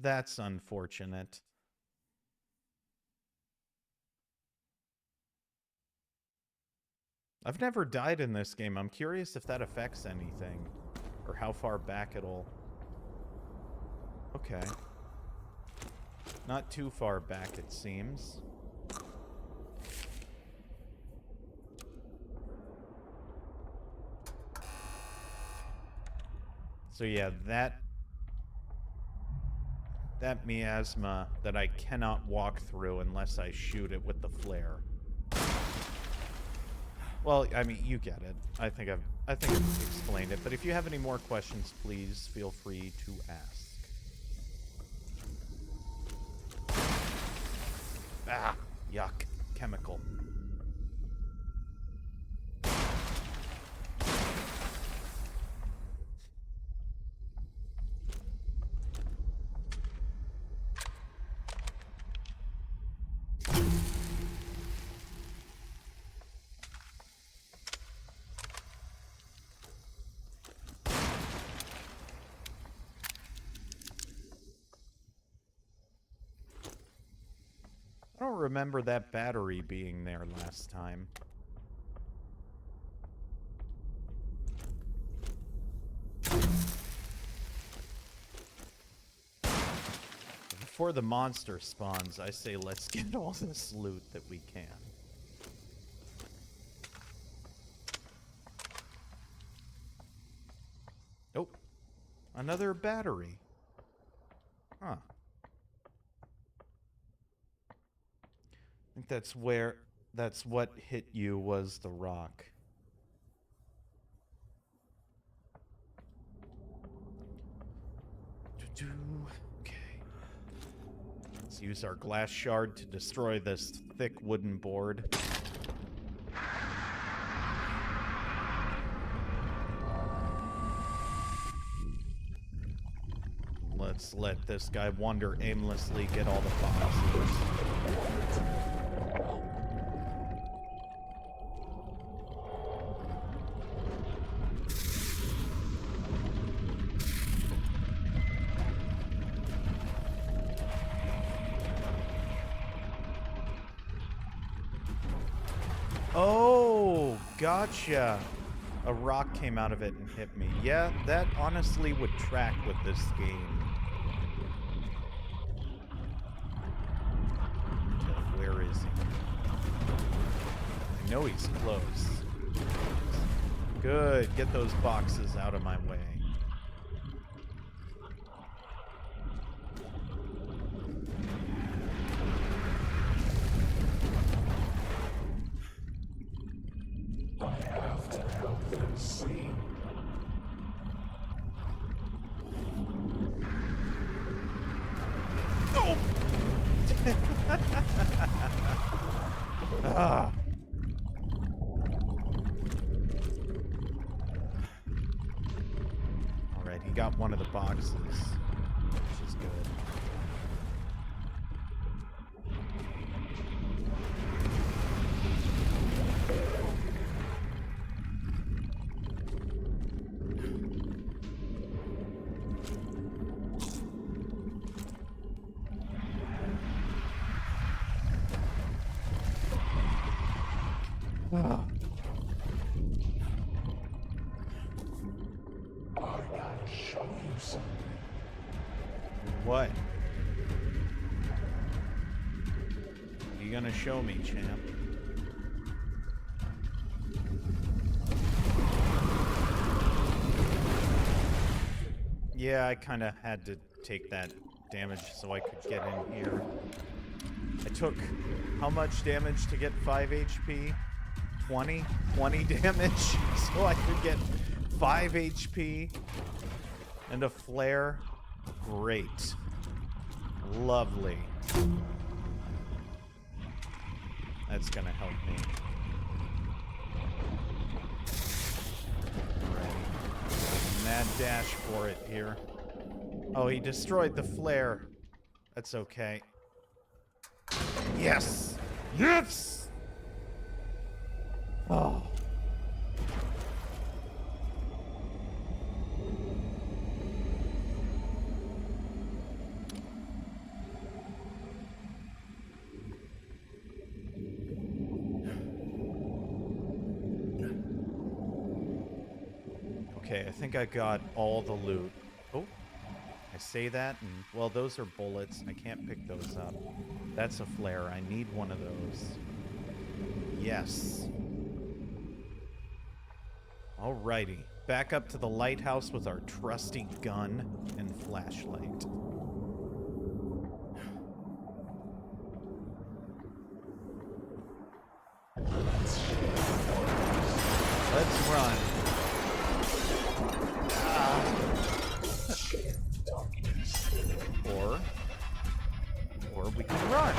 that's unfortunate. I've never died in this game. I'm curious if that affects anything. Or how far back it'll... Okay. Not too far back, it seems. So yeah, that miasma that I cannot walk through unless I shoot it with the flare. Well, I mean, you get it. I think I've explained it, but if you have any more questions, please feel free to ask. Ah, yuck. Chemical. I don't remember that battery being there last time. Before the monster spawns, I say let's get all this loot that we can. Nope. Another battery. Huh. I think that's what hit you was the rock. Okay. Let's use our glass shard to destroy this thick wooden board. Let's let this guy wander aimlessly, get all the boxes. Oh, gotcha. A rock came out of it and hit me. Yeah, that honestly would track with this game. Okay, where is he? I know he's close. Good. Get those boxes out of my way. I have to help them see. Oh! Ah. Alright, he got one of the boxes, which is good. Ah. I gotta show you something. What? What are you gonna show me, champ? Yeah, I kind of had to take that damage so I could get in here. I took how much damage to get 5 HP? 20? 20 damage so I could get 5 HP and a flare. Great. Lovely. That's gonna help me. Alright. Mad dash for it here. Oh, he destroyed the flare. That's okay. Yes! Yes! Oh. Okay, I think I got all the loot. Oh, I say that, and well, those are bullets. I can't pick those up. That's a flare. I need one of those. Yes. Alrighty. Back up to the lighthouse with our trusty gun and flashlight. Let's run. Or we can run.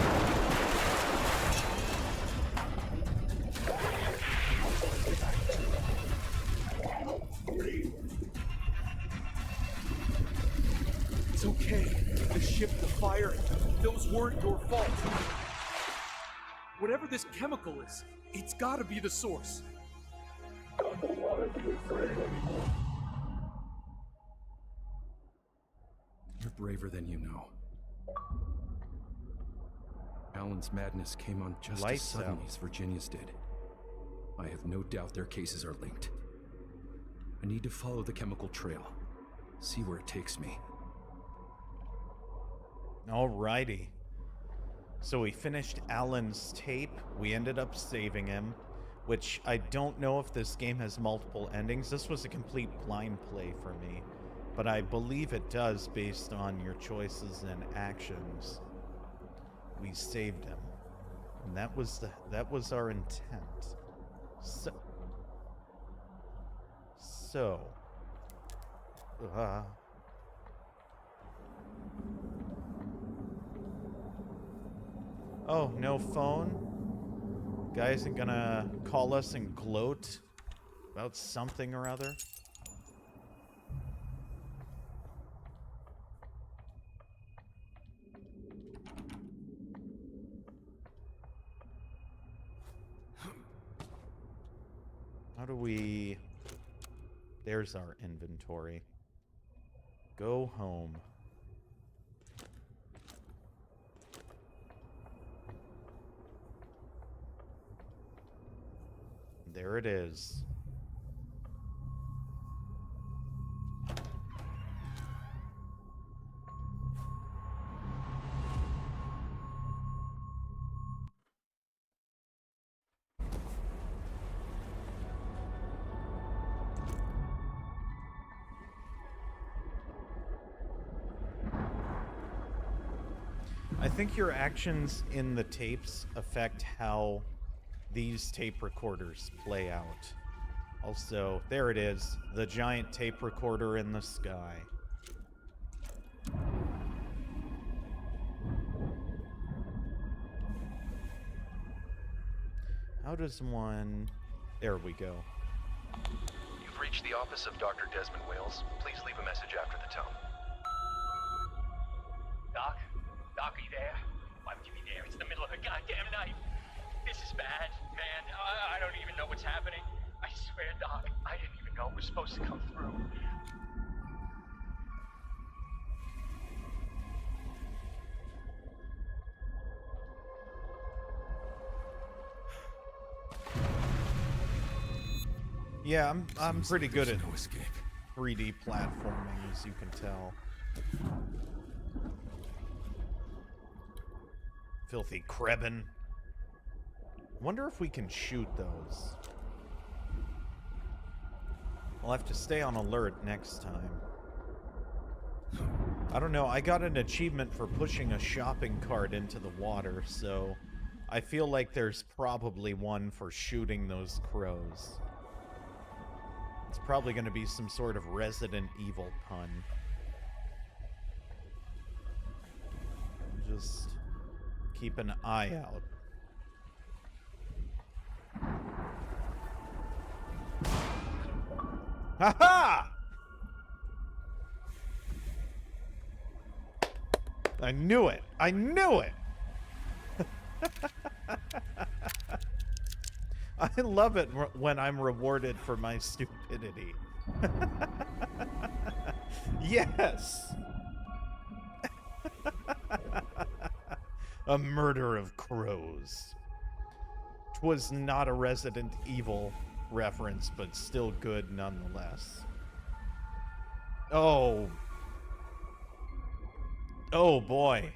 It's okay. The ship, the fire, those weren't your fault. Whatever this chemical is, it's gotta be the source. Don't want to be afraid anymore. You're braver than you know. Alan's madness came on just Lights as suddenly out. as Virginia's did. I have no doubt their cases are linked. I need to follow the chemical trail, see where it takes me. Alrighty. So we finished Alan's tape. We ended up saving him, which I don't know if this game has multiple endings. This was a complete blind play for me, but I believe it does based on your choices and actions. We saved him, and that was our intent. So, oh, no phone? Guy isn't gonna call us and gloat about something or other? How do we... There's our inventory. Go home. There it is. I think your actions in the tapes affect how these tape recorders play out. Also, there it is, the giant tape recorder in the sky. How does one... There we go. You've reached the office of Dr. Desmond Wales. Please leave a message after the tone. Doc? Doc, are you there? Why would you be there? It's the middle of the goddamn night. This is bad, man. I don't even know what's happening. I swear, Doc, I didn't even know it was supposed to come through. Yeah, I'm pretty good at No escape. 3D platforming, as you can tell. Filthy Krebin. Wonder if we can shoot those. I'll have to stay on alert next time. I don't know, I got an achievement for pushing a shopping cart into the water, so I feel like there's probably one for shooting those crows. It's probably going to be some sort of Resident Evil pun. Just keep an eye out. Ha-ha! I knew it! I knew it! I love it when I'm rewarded for my stupidity. Yes! A murder of crows. 'Twas not a Resident Evil reference, but still good nonetheless. Oh. Oh boy.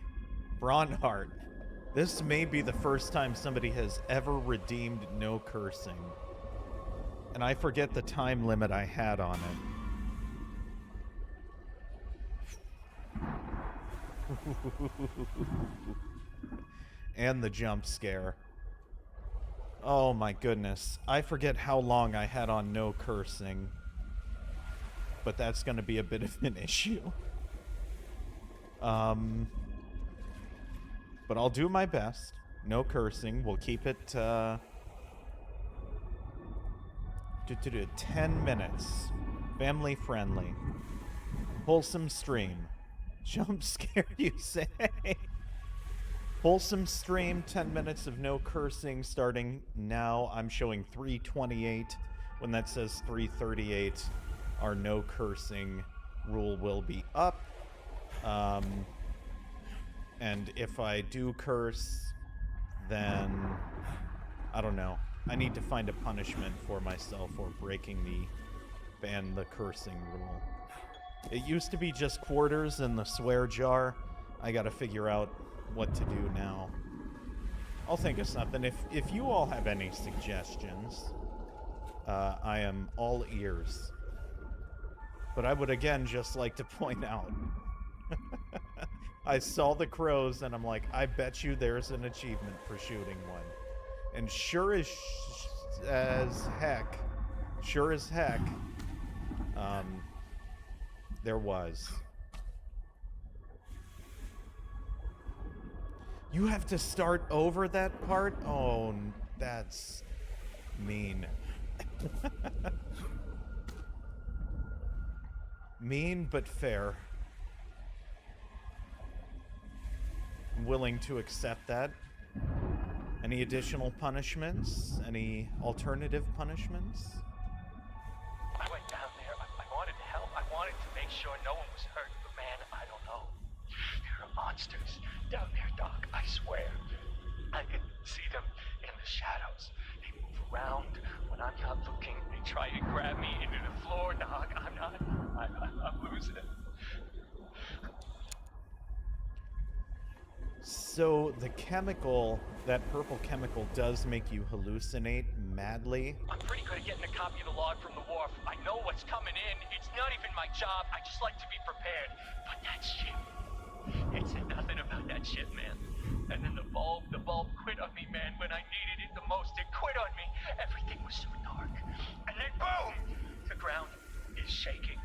Bronhart. This may be the first time somebody has ever redeemed no cursing. And I forget the time limit I had on it. And the jump scare. Oh my goodness. I forget how long I had on no cursing. But that's going to be a bit of an issue. But I'll do my best. No cursing. We'll keep it 10 minutes. Family friendly. Wholesome stream. Jump scare, you say? Wholesome stream, 10 minutes of no cursing starting now. I'm showing 3:28. When that says 3:38, our no cursing rule will be up. And if I do curse, then I don't know. I need to find a punishment for myself for breaking the ban the cursing rule. It used to be just quarters in the swear jar. I gotta figure out what to do now. I'll think of something. If you all have any suggestions, I am all ears. But I would again just like to point out, I saw the crows and I'm like, I bet you there's an achievement for shooting one. And sure as heck, there was. You have to start over that part? Oh, that's mean. Mean, but fair. I'm willing to accept that. Any additional punishments? Any alternative punishments? I went down there. I wanted to help. I wanted to make sure no one was hurt. But man, I don't know. There are monsters down there, Doc. I swear. I can see them in the shadows. They move around when I'm So the chemical, that purple chemical, does make you hallucinate madly. I'm pretty good at getting a copy of the log from the wharf. I know what's coming in. It's not even my job. I just like to be prepared. But that ship, it said nothing about that ship, man. And then the bulb quit on me, man, when I needed it the most. It quit on me. Everything was so dark. And then boom! The ground is shaking.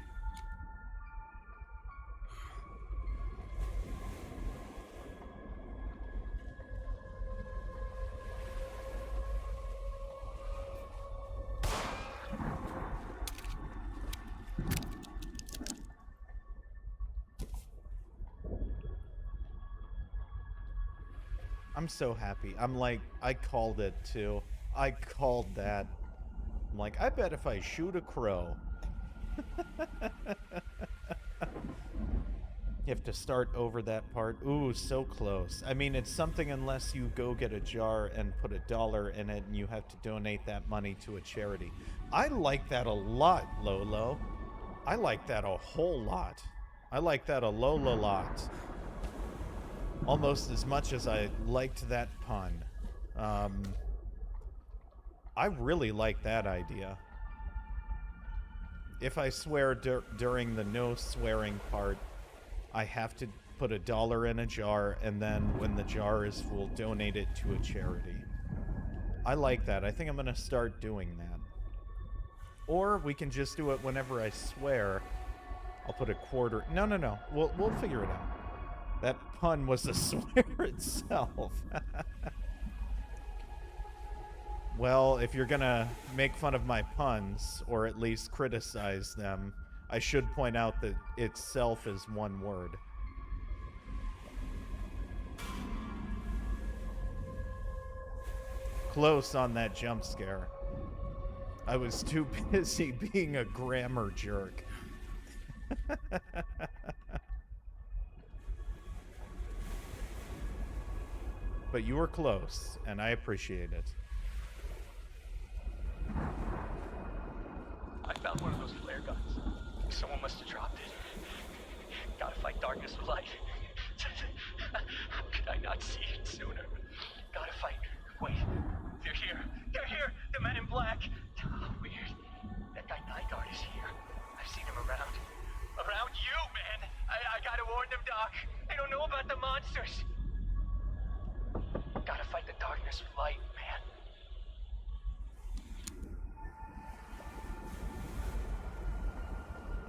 I'm so happy. I'm like, I called it too. I called that. I'm like, I bet if I shoot a crow. You have to start over that part. Ooh, so close. I mean, it's something unless you go get a jar and put $1 in it and you have to donate that money to a charity. I like that a lot, Lolo. I like that a whole lot. I like that a Lola lot. Almost as much as I liked that pun. I really like that idea. If I swear during the no swearing part, I have to put $1 in a jar, and then when the jar is full, donate it to a charity. I like that. I think I'm gonna start doing that. Or we can just do it whenever I swear. I'll put $0.25. No. We'll figure it out. That pun was a swear itself. Well, if you're gonna make fun of my puns, or at least criticize them, I should point out that itself is one word. Close on that jump scare. I was too busy being a grammar jerk. But you were close, and I appreciate it. I found one of those flare guns. Someone must have dropped it. Gotta fight darkness with light. How could I not see it sooner? Gotta fight. Wait, they're here. They're here. The men in black. Oh, weird. That guy Nygaard is here. I've seen him around. Around you, man. I gotta warn them, Doc. They don't know about the monsters. Gotta fight the darkness with light, man.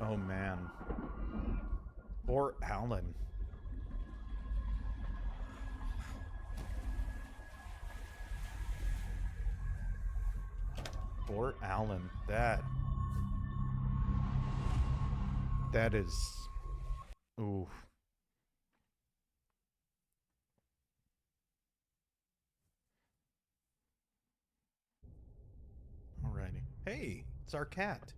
Oh, man. Poor Alan. Poor Alan. That is... Ooh. Alrighty. Hey, it's our cat.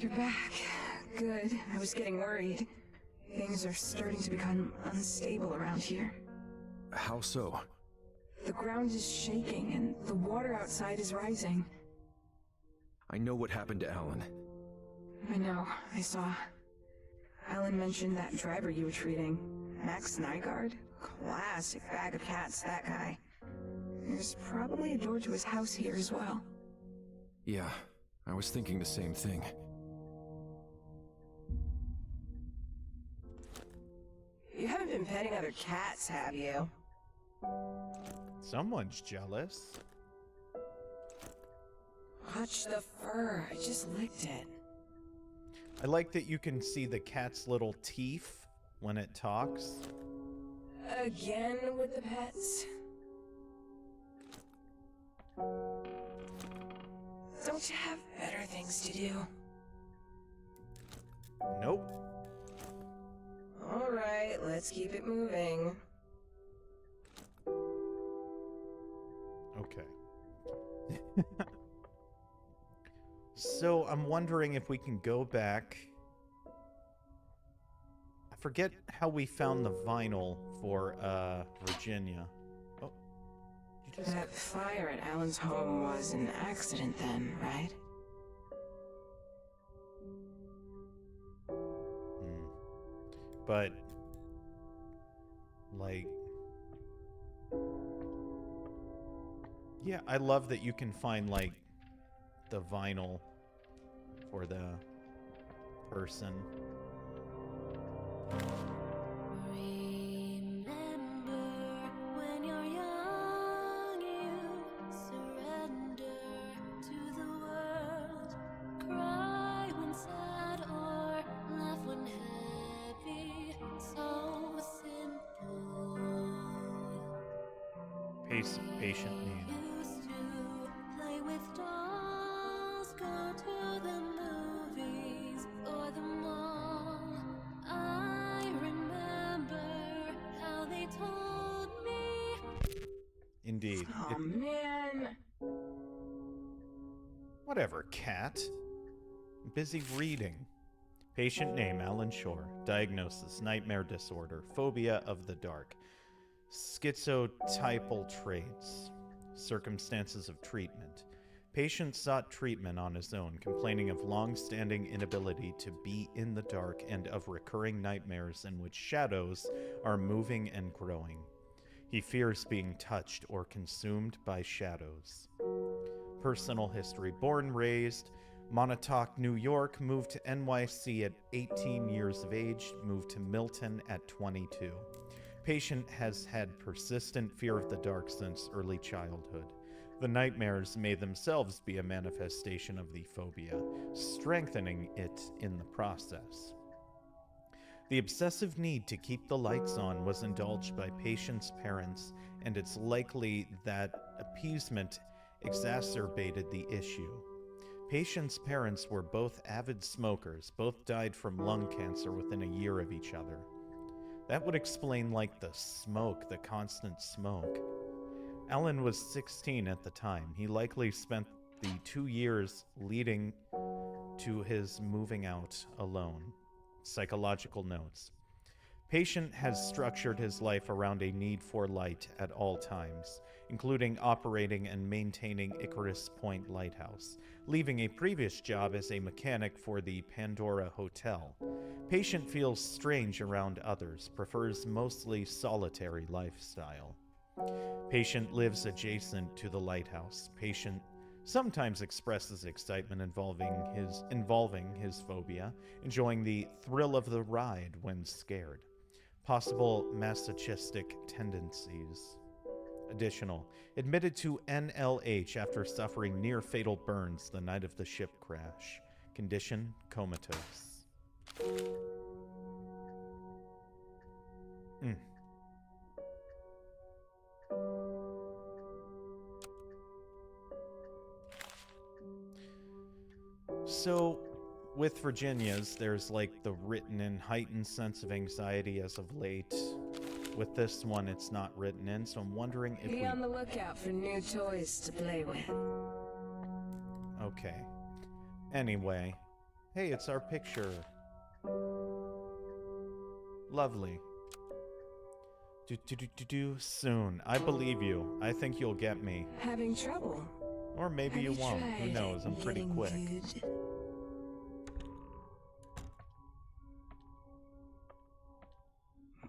You're back. Good. I was getting worried. Things are starting to become unstable around here. How so? The ground is shaking and the water outside is rising. I know what happened to Alan. I know. I saw. Alan mentioned that driver you were treating. Max Nygaard? Classic bag of cats, that guy. There's probably a door to his house here as well. Yeah, I was thinking the same thing. You haven't been petting other cats, have you? Someone's jealous. Watch the fur. I just licked it. I like that you can see the cat's little teeth when it talks. Again with the pets? Don't you have better things to do? Nope. Alright, let's keep it moving. Okay. So I'm wondering if we can go back. I forget how we found the vinyl for Virginia. Oh, you just... That fire at Alan's home was an accident then, right? but like, yeah, I love that you can find like the vinyl for the person. When you're young, you surrender to the world. Cry when sad or laugh when heavy. So simple. Patient need. Used to play with dolls, go to the movies or the mall. I remember how they told me. Indeed. Oh, man. Whatever, cat. Busy reading. Patient name, Alan Shore. Diagnosis, nightmare disorder. Phobia of the dark. Schizotypal traits. Circumstances of treatment. Patient sought treatment on his own, complaining of long-standing inability to be in the dark and of recurring nightmares in which shadows are moving and growing. He fears being touched or consumed by shadows. Personal history. Born, raised, Montauk, New York, moved to NYC at 18 years of age, moved to Milton at 22. Patient has had persistent fear of the dark since early childhood. The nightmares may themselves be a manifestation of the phobia, strengthening it in the process. The obsessive need to keep the lights on was indulged by Patient's parents, and it's likely that appeasement exacerbated the issue. Patient's parents were both avid smokers. Both died from lung cancer within a year of each other. That would explain, like, the smoke, the constant smoke. Alan was 16 at the time. He likely spent the 2 years leading to his moving out alone. Psychological notes. Patient has structured his life around a need for light at all times, including operating and maintaining Icarus Point Lighthouse, leaving a previous job as a mechanic for the Pandora Hotel. Patient feels strange around others, prefers mostly solitary lifestyle. Patient lives adjacent to the lighthouse. Patient sometimes expresses excitement involving his phobia, enjoying the thrill of the ride when scared. Possible masochistic tendencies. Additional. Admitted to NLH after suffering near-fatal burns the night of the ship crash. Condition comatose. So, with Virginia's, there's like the written in heightened sense of anxiety as of late. With this one, it's not written in, so I'm wondering if Be on the lookout for new toys to play with. Okay. Anyway. Hey, it's our picture. Lovely. Soon. I believe you. I think you'll get me. Having trouble? Or maybe you won't. Who knows? I'm pretty quick. Good?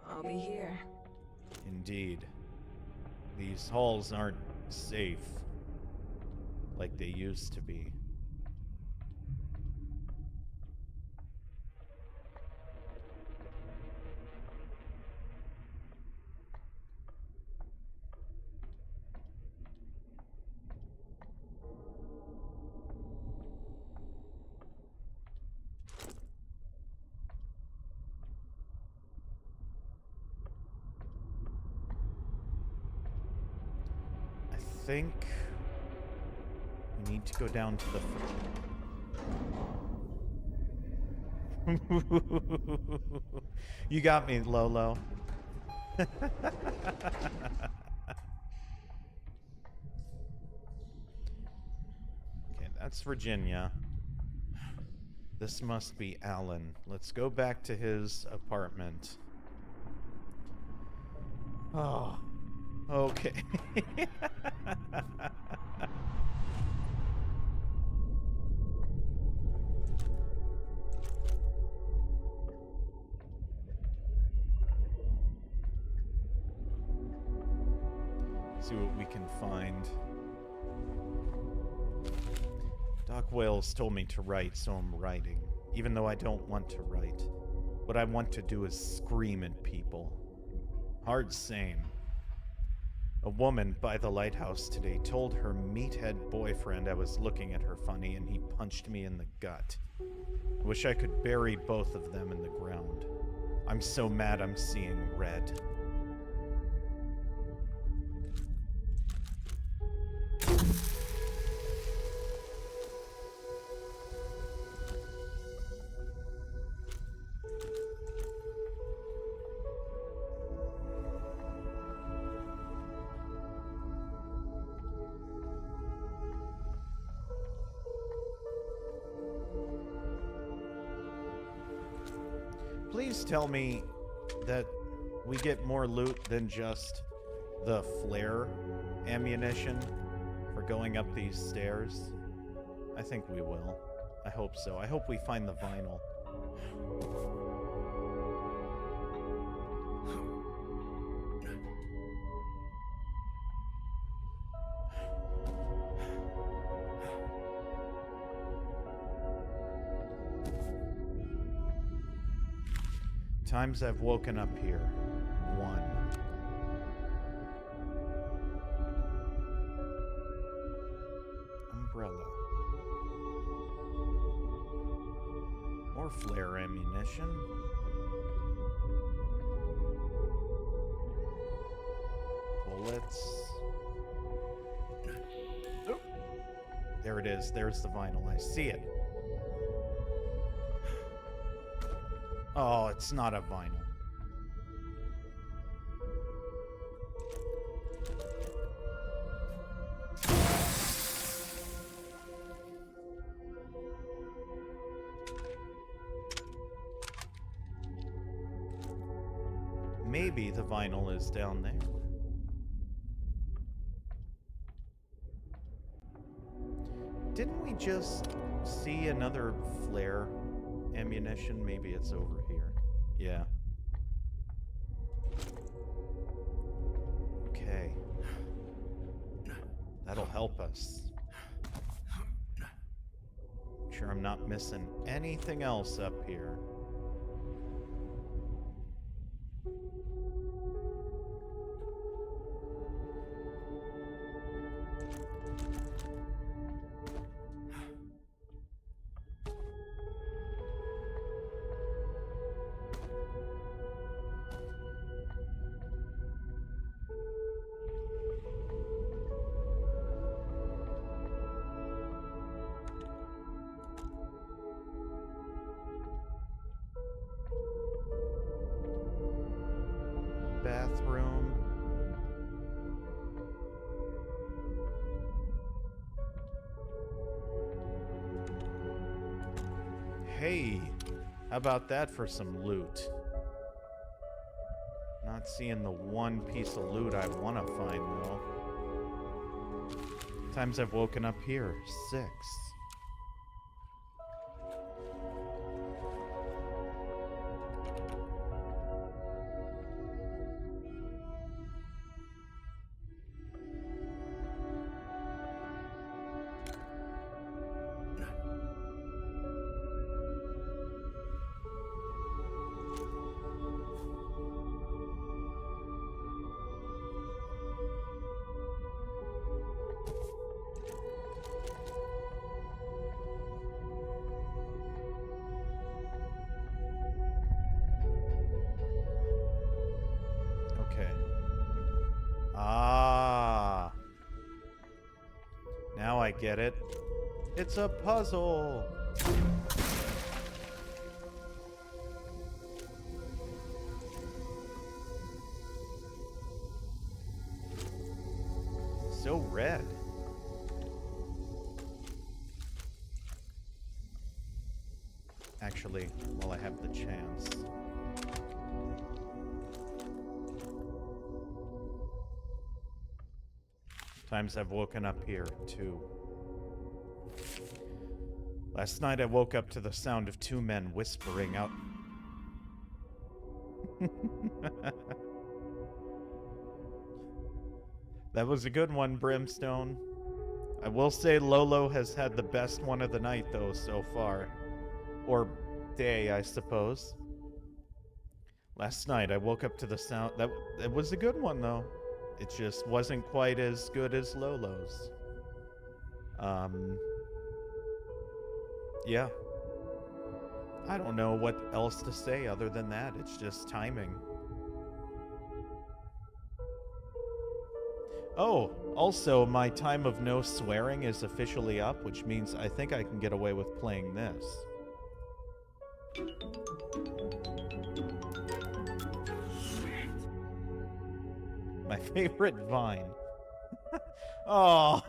I'll be here. Indeed. These halls aren't safe like they used to be. I think we need to go down to the... You got me, Lolo. Okay, that's Virginia. This must be Alan. Let's go back to his apartment. Oh, okay. See what we can find. Doc Wales told me to write, so I'm writing. Even though I don't want to write. What I want to do is scream at people. Hard same. A woman by the lighthouse today told her meathead boyfriend I was looking at her funny and he punched me in the gut. I wish I could bury both of them in the ground. I'm so mad I'm seeing red. Please tell me that we get more loot than just the flare ammunition for going up these stairs. I think we will. I hope so. I hope we find the vinyl. Times I've woken up here. 1. Umbrella. More flare ammunition. Bullets. Oop. There it is. There's the vinyl. I see it. Oh, it's not a vinyl. Maybe the vinyl is down there. Didn't we just see another flare ammunition? Maybe it's over here. Yeah. Okay. That'll help us. Make sure I'm not missing anything else up here. Bathroom. Hey, how about that for some loot? Not seeing the one piece of loot I want to find, though. Times I've woken up here. 6. Now I get it. It's a puzzle. So red. Actually, while I have the chance. Times I've woken up here, too. Last night I woke up to the sound of 2 men whispering out. That was a good one, Brimstone. I will say Lolo has had the best one of the night, though, so far. Or day, I suppose. Last night, I woke up to the sound... It was a good one, though. It just wasn't quite as good as Lolo's. Yeah. I don't know what else to say other than that. It's just timing. Oh, also, my time of no swearing is officially up, which means I think I can get away with playing this. My favorite Vine. Oh,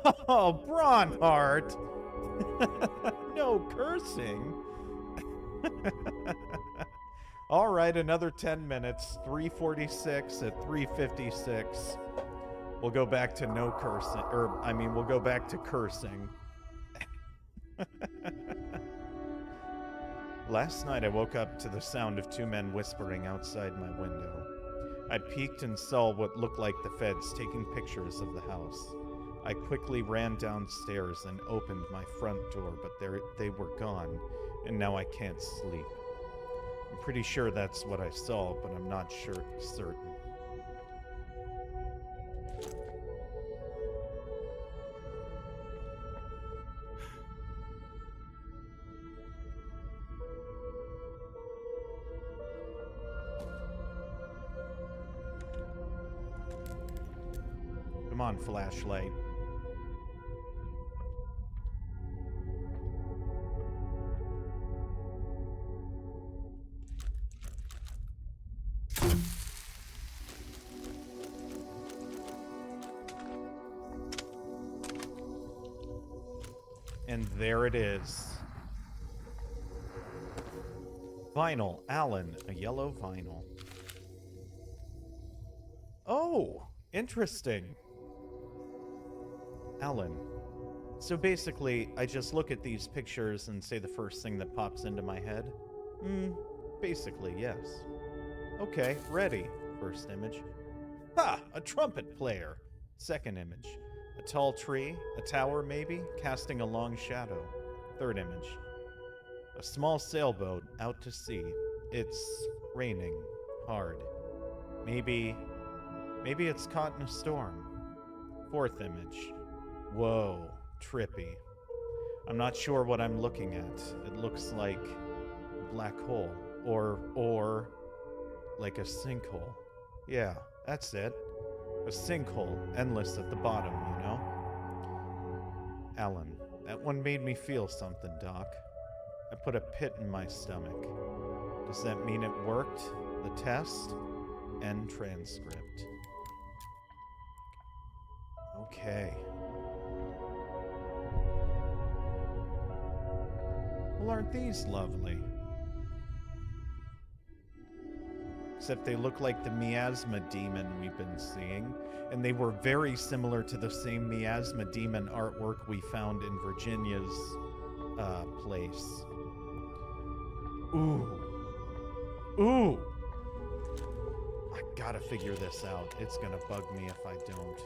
Bronhart! No cursing! Alright, another 10 minutes. 3:46 at 3:56. We'll go back to no cursing. We'll go back to cursing. Last night I woke up to the sound of two men whispering outside my window. I peeked and saw what looked like the feds taking pictures of the house. I quickly ran downstairs and opened my front door, but they were gone, and now I can't sleep. I'm pretty sure that's what I saw, but I'm not certain. Come on, flashlight. And there it is. Vinyl, Alan, a yellow vinyl. Oh, interesting. Alan. So basically, I just look at these pictures and say the first thing that pops into my head? Basically, yes. Okay, ready. First image. Ha! A trumpet player. Second image. A tall tree, a tower maybe, casting a long shadow. Third image. A small sailboat out to sea. It's raining hard. Maybe it's caught in a storm. Fourth image. Whoa, trippy. I'm not sure what I'm looking at. It looks like a black hole. Or like a sinkhole. Yeah, that's it. A sinkhole, endless at the bottom, you know? Alan, that one made me feel something, Doc. I put a pit in my stomach. Does that mean it worked? The test? End transcript. Okay. Well, aren't these lovely? Except they look like the miasma demon we've been seeing, and they were very similar to the same miasma demon artwork we found in Virginia's place. Ooh! I gotta figure this out. It's gonna bug me if I don't.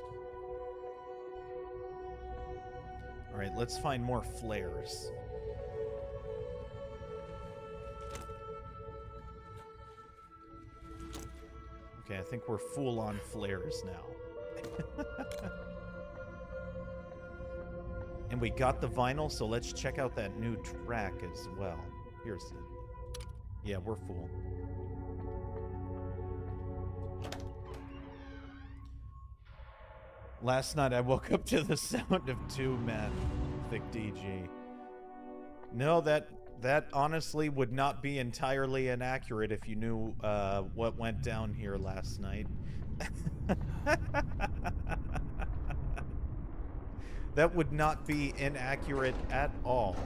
Alright, let's find more flares. Okay, I think we're full on flares now. And we got the vinyl, so let's check out that new track as well. Here's it. Yeah, we're full. Last night I woke up to the sound of two men. Thick DG. No, that honestly would not be entirely inaccurate if you knew what went down here last night. That would not be inaccurate at all.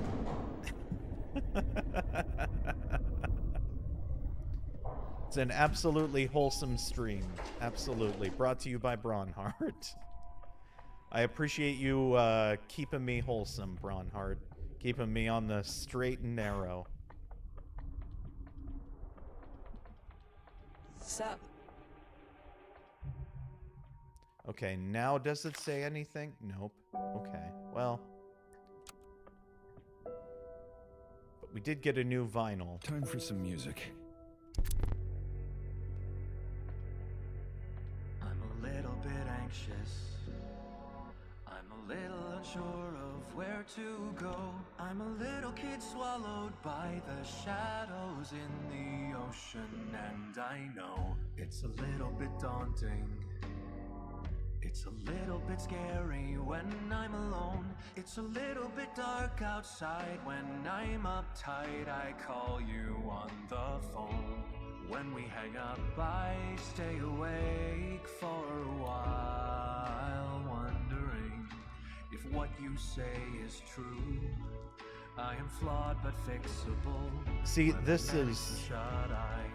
It's an absolutely wholesome stream. Absolutely. Brought to you by Bronhart. I appreciate you keeping me wholesome, Bronhart. Keeping me on the straight and narrow. Sup? Okay, now does it say anything? Nope. Okay, well. But we did get a new vinyl. Time for some music. I'm a little bit anxious. I'm a little unsure of where to go. I'm a little kid swallowed by the shadows in the ocean, and I know it's a little bit daunting. It's a little bit scary when I'm alone. It's a little bit dark outside when I'm uptight. I call you on the phone. When we hang up, I stay awake for a while, wondering if what you say is true. I am flawed but fixable. See, When this I'm is... shut eye.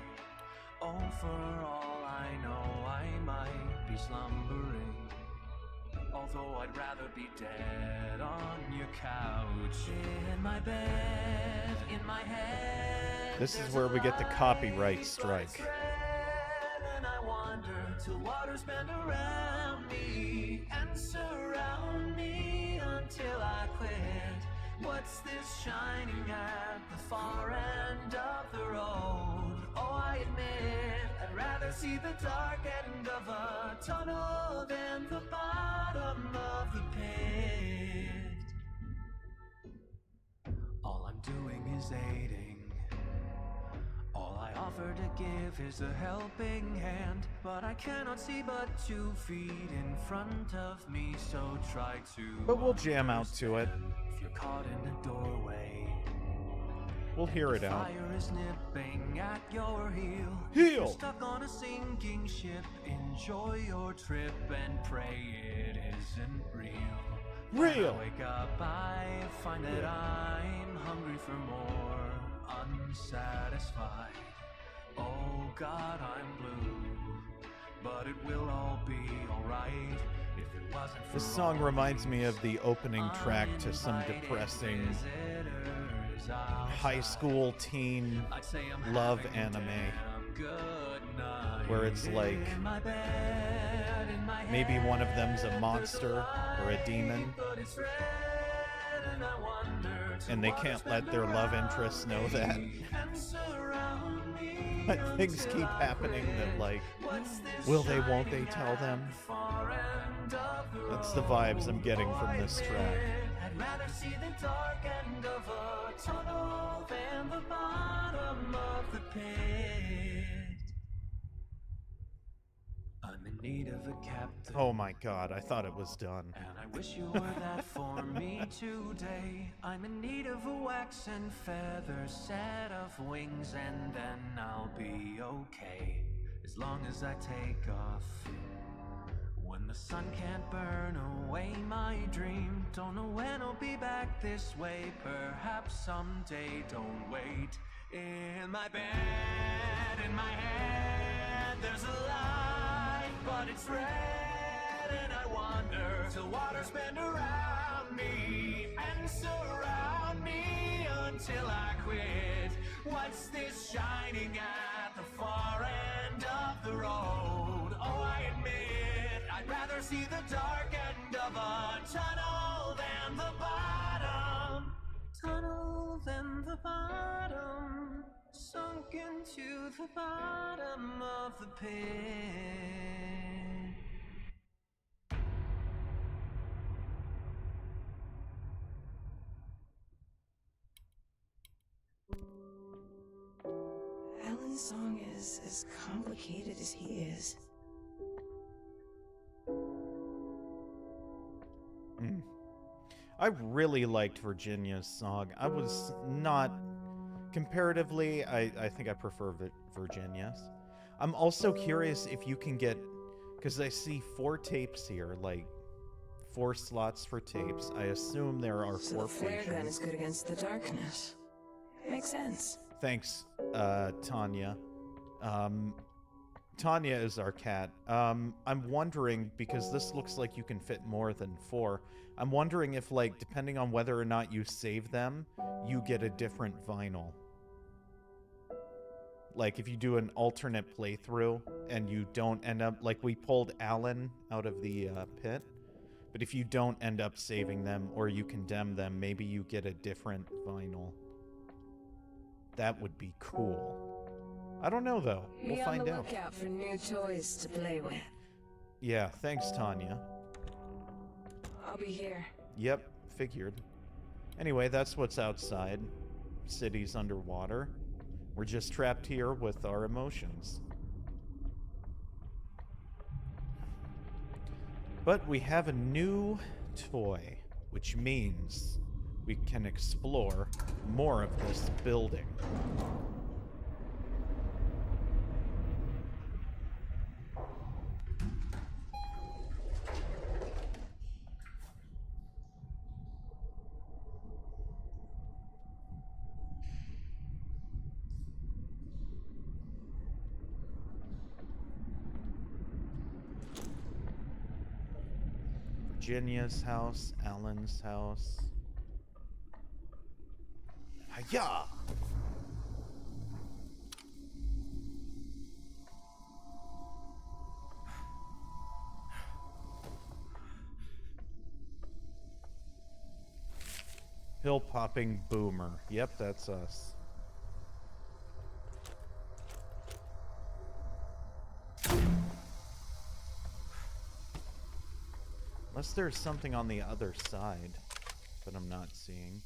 Oh, for all I know, I might be slumbering. Although I'd rather be dead on your couch. In my bed, in my head. This is where we get the copyright strike. And I wander till waters bend around me and surround me until I quit. What's this shining at the far end of the road? Oh, I admit I'd rather see the dark end of a tunnel than the bottom of the pit. All I'm doing is aiding. All I offer to give is a helping hand, but I cannot see but 2 feet in front of me, so try to. But we'll jam out to it. If you're caught in a doorway, We'll hear it out. fire is nipping at your heel. Heel. You're stuck on a sinking ship. Enjoy your trip and pray it isn't real. When I wake up, I find that I'm hungry for more, unsatisfied. Oh God, I'm blue, but it will all be alright if it wasn't for This song reminds me of the opening track to some depressing high school teen love anime, where it's like maybe one of them's a monster or a demon, and they can't let their love interest know that. But things keep happening that, like, will they, won't they tell them? That's the vibes I'm getting from this track. I'd rather see the dark end of a tunnel than the bottom of the pit. I'm in need of a captain. Oh my god, I thought it was done. And I wish you were that for me today. I'm in need of a wax and feather set of wings, and then I'll be okay as long as I take off. When the sun can't burn away my dream, don't know when I'll be back this way. Perhaps someday, don't wait. In my bed, in my head, there's a light, but it's red, and I wander till waters bend around me and surround me until I quit. What's this shining at the far end of the road? Oh, I admit I'd rather see the dark end of a tunnel than the bottom. Tunnel than the bottom, sunk into the bottom of the pit. Alan's song is as complicated as he is. I really liked Virginia's song. I was not... Comparatively, I think I prefer Virginia's. I'm also curious if you can get... Because I see 4 tapes here, like 4 slots for tapes. I assume there are So 4 the flare gun patients. is good against the darkness. Makes sense. Thanks, Tanya. Tanya is our cat. I'm wondering, because this looks like you can fit more than 4, I'm wondering if, like, depending on whether or not you save them, you get a different vinyl. Like, if you do an alternate playthrough and you don't end up... Like, we pulled Alan out of the pit. But if you don't end up saving them or you condemn them, maybe you get a different vinyl. That would be cool. I don't know, though. We'll find out. Be on the lookout for new toys to play with. Yeah, thanks, Tanya. I'll be here. Yep, figured. Anyway, that's what's outside. City's underwater. We're just trapped here with our emotions. But we have a new toy, which means we can explore more of this building. Virginia's house, Alan's house. Hiya! Hill popping boomer. Yep, that's us. Unless there's something on the other side that I'm not seeing.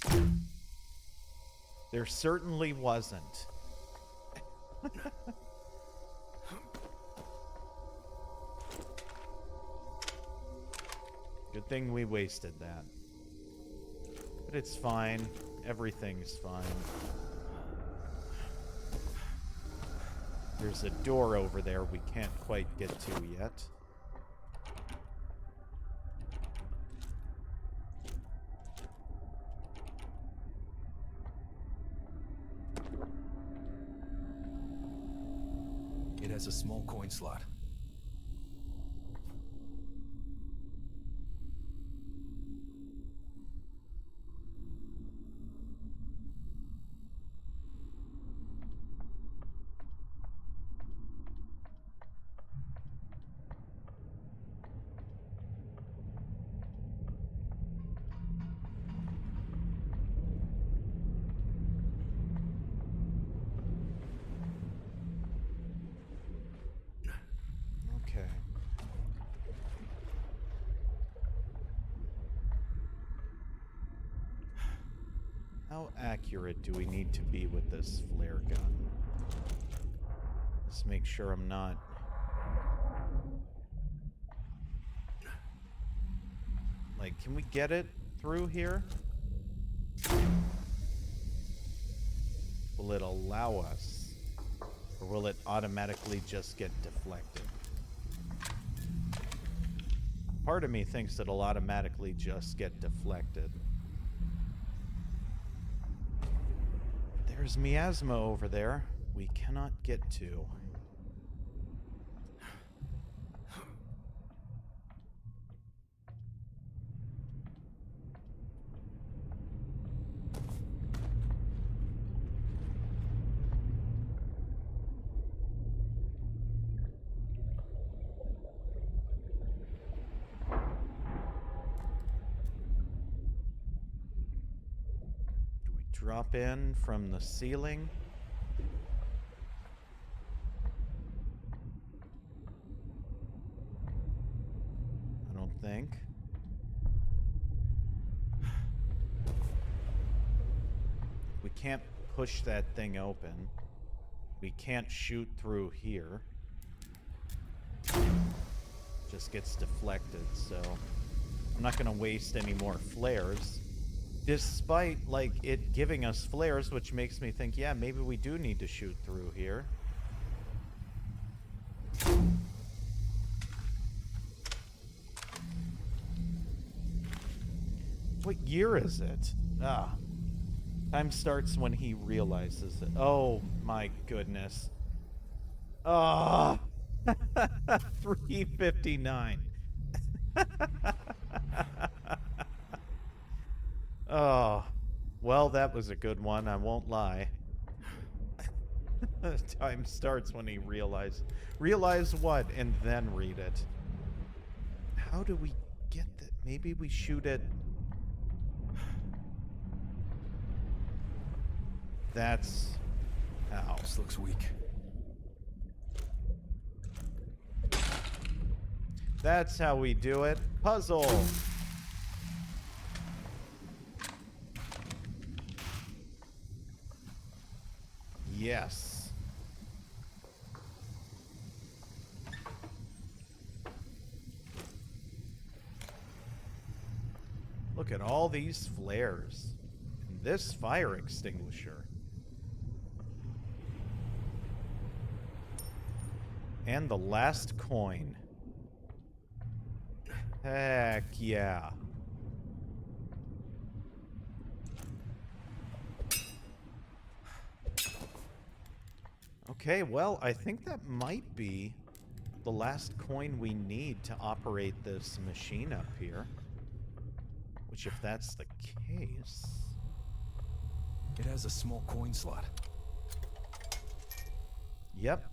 There certainly wasn't. Good thing we wasted that. But it's fine. Everything's fine. There's a door over there we can't quite get to yet. It has a small coin slot. How accurate do we need to be with this flare gun? Let's make sure I'm not... Like, can we get it through here? Will it allow us? Or will it automatically just get deflected? Part of me thinks it'll automatically just get deflected. There's miasma over there we cannot get to. Drop in from the ceiling. I don't think. We can't push that thing open. We can't shoot through here. Just gets deflected, so I'm not gonna waste any more flares. Despite, like, it giving us flares, which makes me think, yeah, maybe we do need to shoot through here. What year is it? Ah. Time starts when he realizes it. Oh, my goodness. Ah. 3:59. Oh, well, that was a good one, I won't lie. Time starts when he realize what, and then read it. How do we get that? Maybe we shoot it. That's how. This looks weak. That's how we do it. Puzzle. Yes. Look at all these flares. And this fire extinguisher. And the last coin. Heck yeah. Okay, well, I think that might be the last coin we need to operate this machine up here. Which, if that's the case... It has a small coin slot. Yep.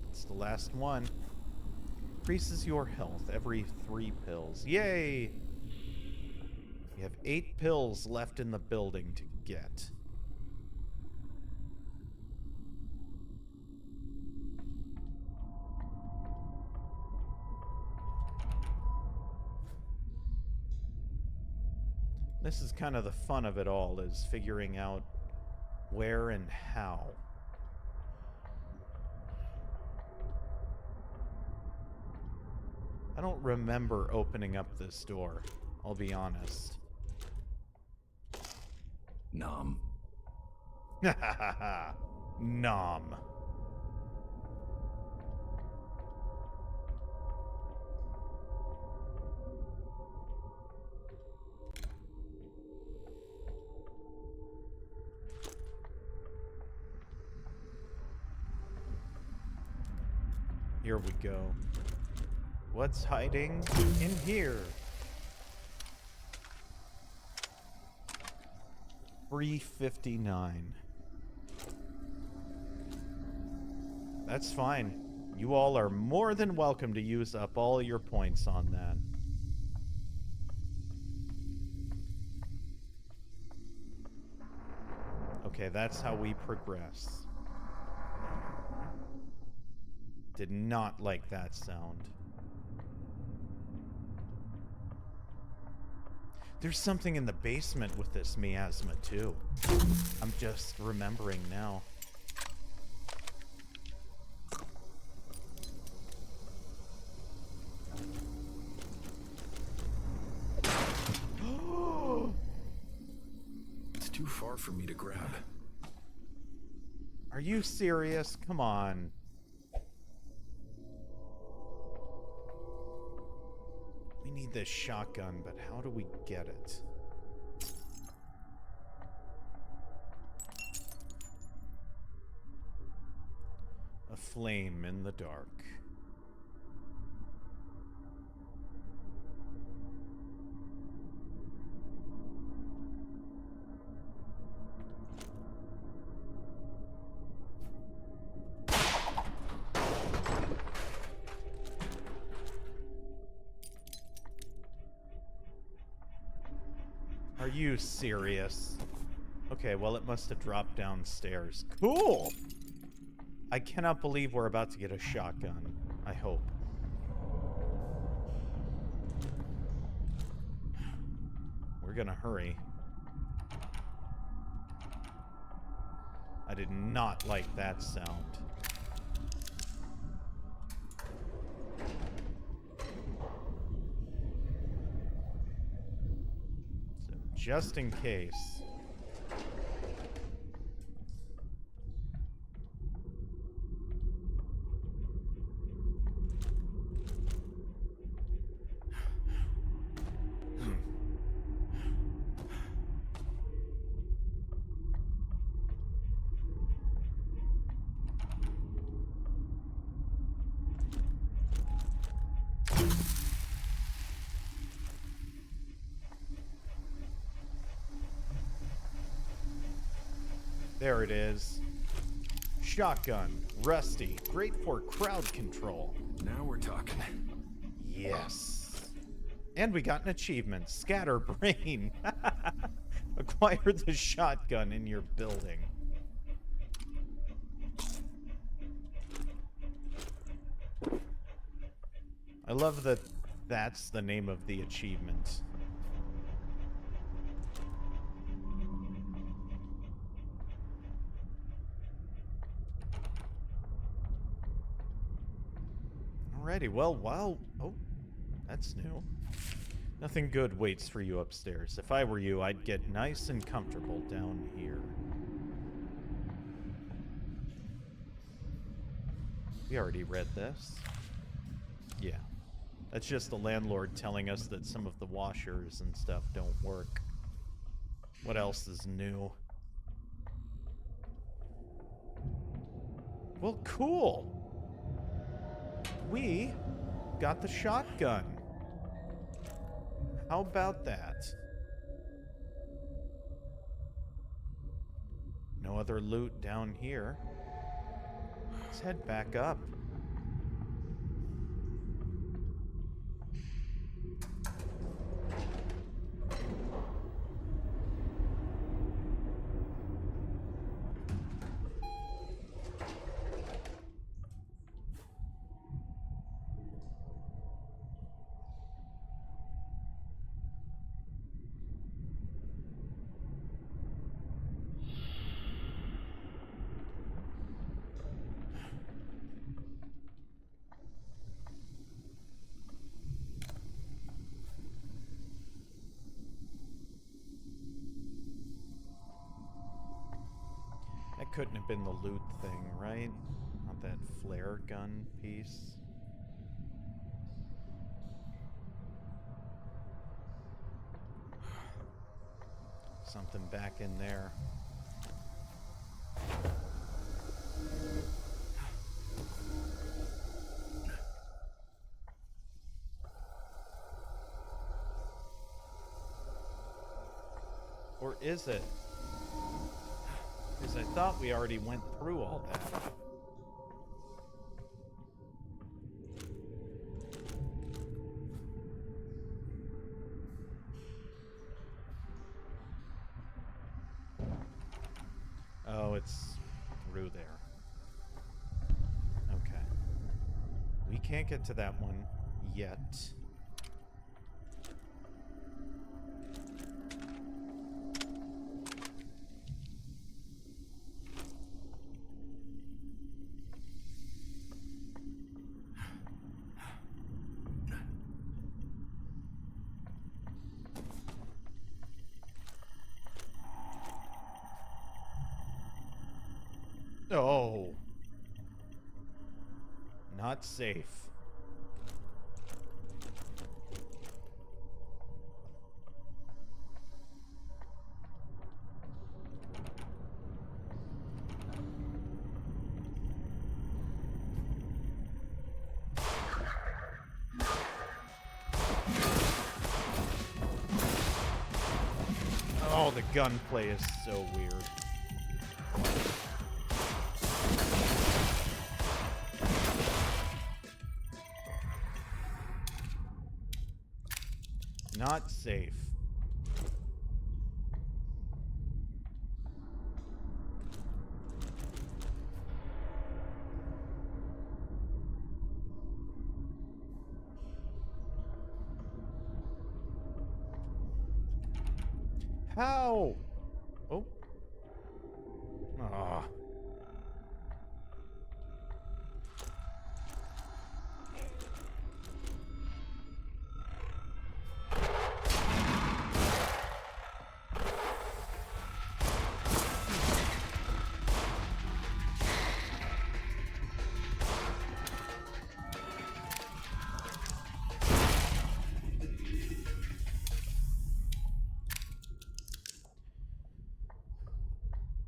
It's the last one. Increases your health every 3 pills. Yay! You have 8 pills left in the building to get. This is kind of the fun of it all, is figuring out where and how. I don't remember opening up this door, I'll be honest. Nom. Nom. Here we go. What's hiding in here? 359. That's fine. You all are more than welcome to use up all your points on that. Okay, that's how we progress. Did not like that sound. There's something in the basement with this miasma, too. I'm just remembering now. It's too far for me to grab. Are you serious? Come on. We need this shotgun, but how do we get it? A flame in the dark. Are you serious? Okay, well, it must have dropped downstairs. Cool! I cannot believe we're about to get a shotgun. I hope. We're gonna hurry. I did not like that sound. Just in case. There it is. Shotgun. Rusty. Great for crowd control. Now we're talking. Yes. And we got an achievement. Scatterbrain. Acquire the shotgun in your building. I love that that's the name of the achievement. Alrighty, well, wow. Oh, that's new. Nothing good waits for you upstairs. If I were you, I'd get nice and comfortable down here. We already read this. Yeah. That's just the landlord telling us that some of the washers and stuff don't work. What else is new? Well, cool. We got the shotgun. How about that? No other loot down here. Let's head back up. That couldn't have been the loot thing, right? Not that flare gun piece. Something back in there. Or is it? Because I thought we already went through all that. Oh, it's through there. Okay. We can't get to that one yet. Oh. Not safe. Oh, the gunplay is so weird. Not safe. How? Oh. Ah.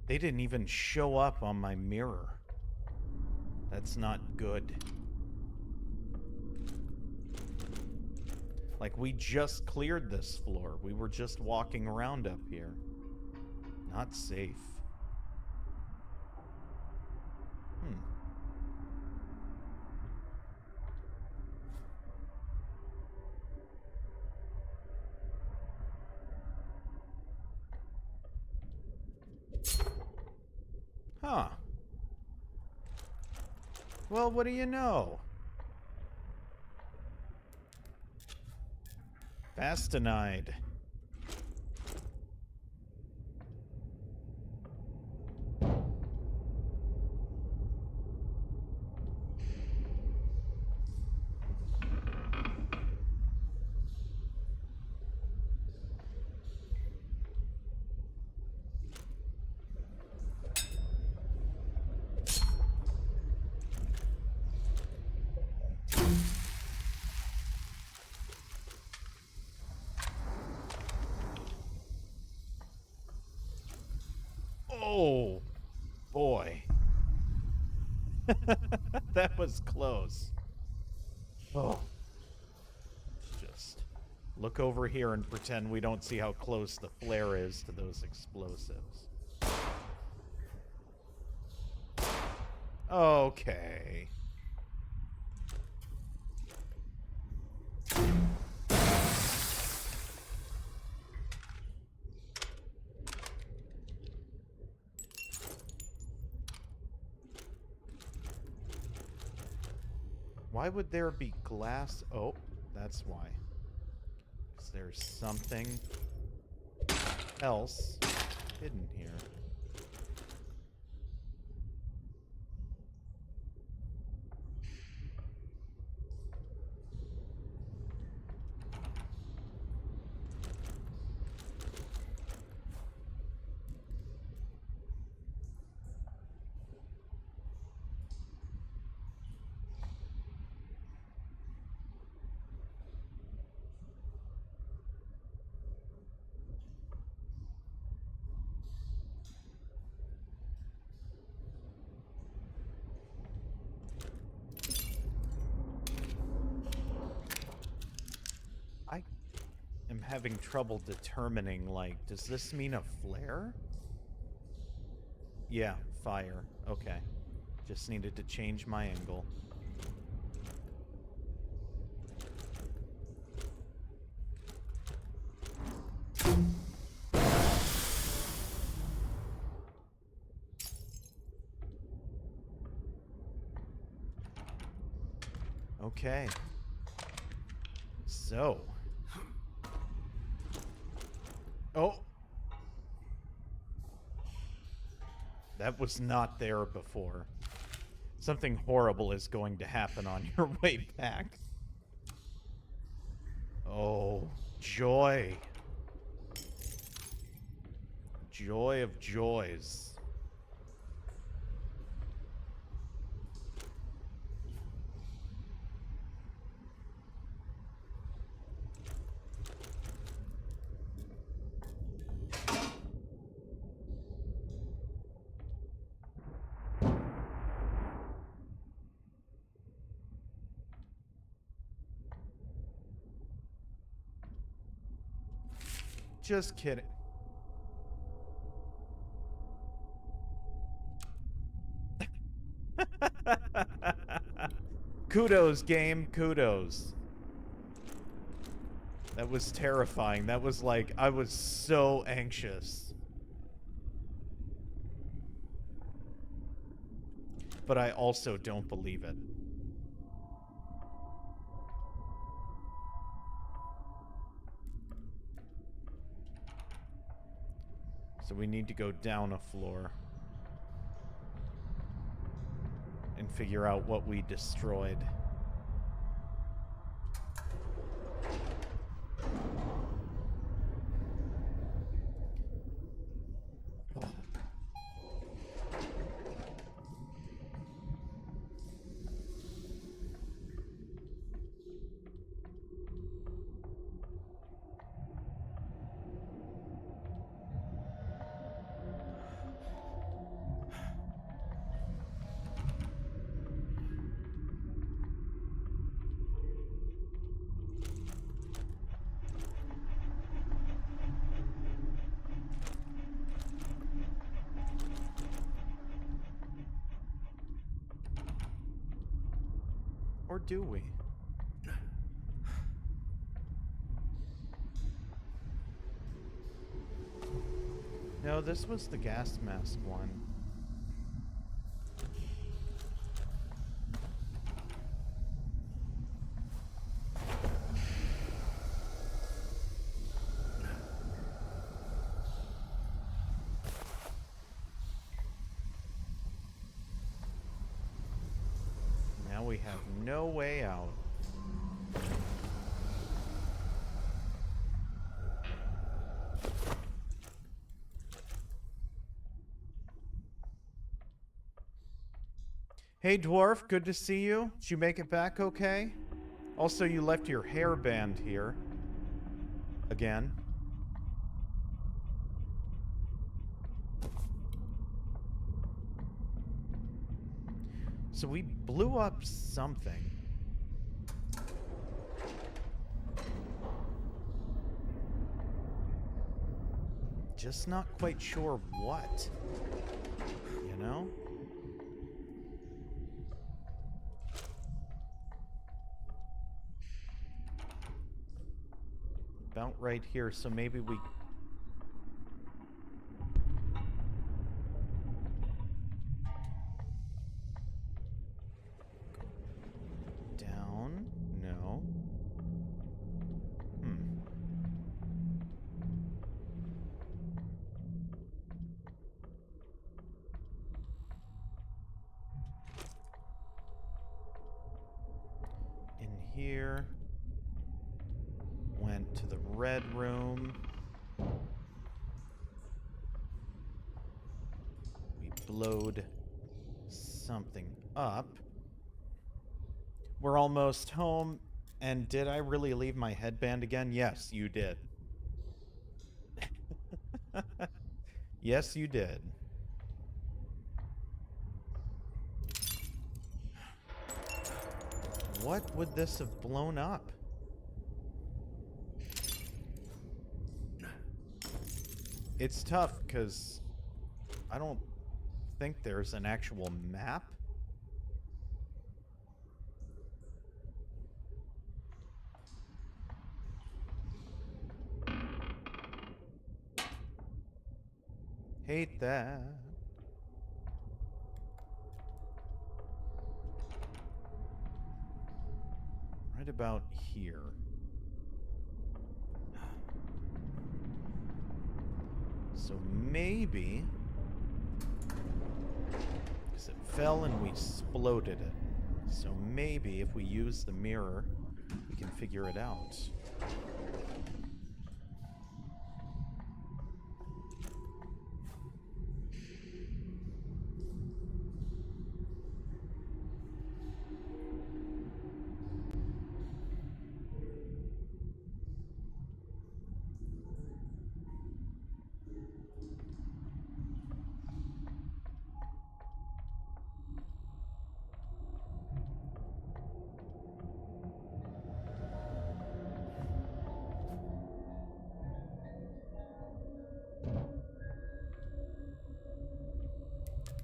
They didn't even show up on my mirror. That's not good. Like, we just cleared this floor. We were just walking around up here. Not safe. Huh. Well, what do you know? Fastinide. Oh, boy. That was close. Oh. Just look over here and pretend we don't see how close the flare is to those explosives. Okay. Why would there be glass? Oh, that's why. Is there something else hidden here? I'm having trouble determining, like, does this mean a flare? Yeah, fire. Okay. Just needed to change my angle. Okay. So... Oh! That was not there before. Something horrible is going to happen on your way back. Oh, joy. Joy of joys. Just kidding. Kudos, game. Kudos. That was terrifying. That was like, I was so anxious. But I also don't believe it. So we need to go down a floor and figure out what we destroyed. Or do we? No, this was the gas mask one. we have no way out. Hey, dwarf, good to see you. Did you make it back okay? Also, you left your hairband here. Again. So we blew up something. Just not quite sure what. You know? About right here, so maybe we... Down? No. In here. Went to the red room. We blowed something up. We're almost home. And did I really leave my headband again? Yes, you did. Yes, you did. What would this have blown up? It's tough because I don't think there's an actual map. Hate that. Right about here. So maybe, because it fell and we exploded it. So maybe if we use the mirror, we can figure it out.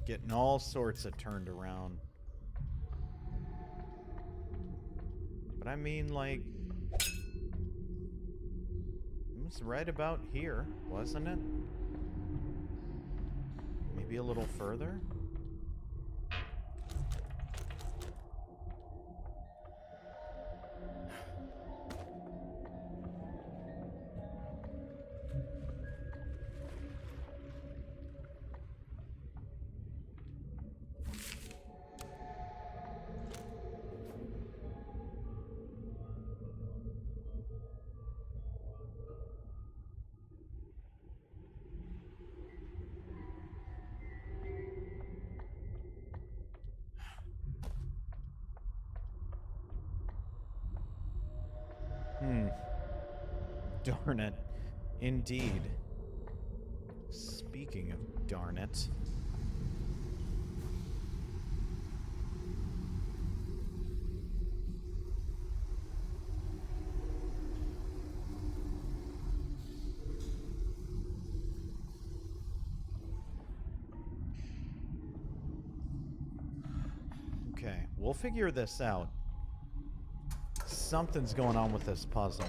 Getting all sorts of turned around. But I mean, like, it was right about here, wasn't it? Maybe a little further? Darn it. Indeed. Speaking of darn it. Okay, we'll figure this out. Something's going on with this puzzle.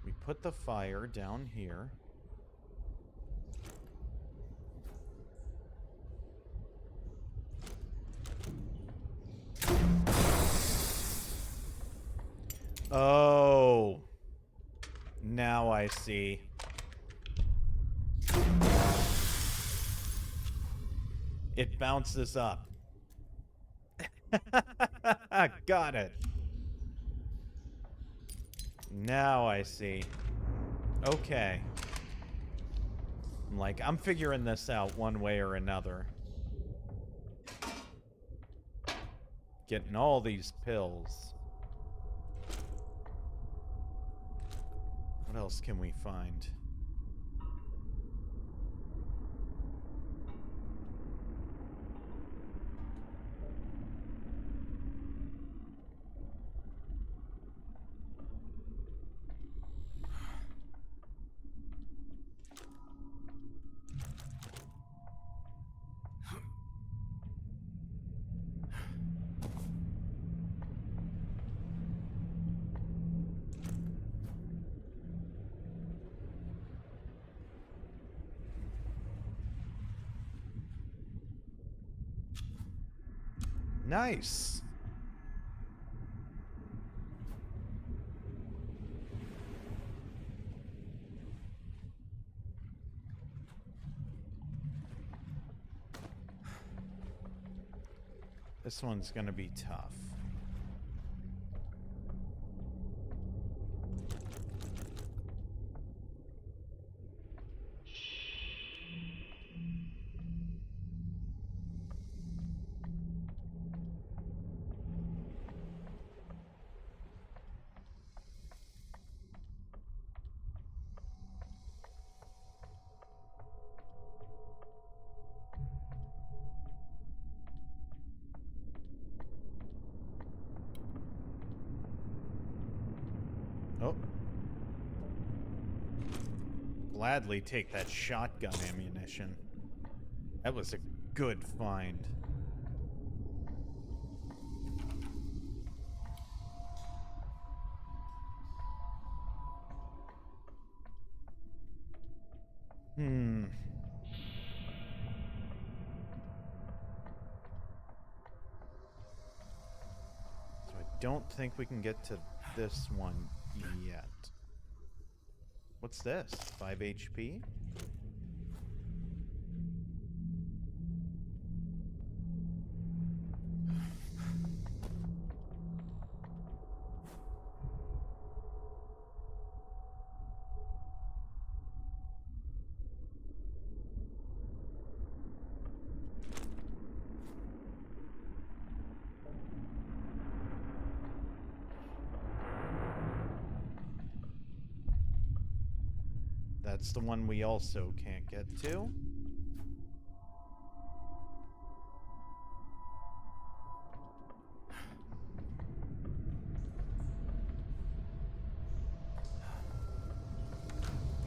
We put the fire down here. Oh. Now I see. It bounces up. Got it. Now I see. Okay. I'm figuring this out one way or another. Getting all these pills. What else can we find? Nice. This one's gonna be tough. Oh. Gladly take that shotgun ammunition. That was a good find. So I don't think we can get to this one yet. What's this? 5 HP? That's the one we also can't get to.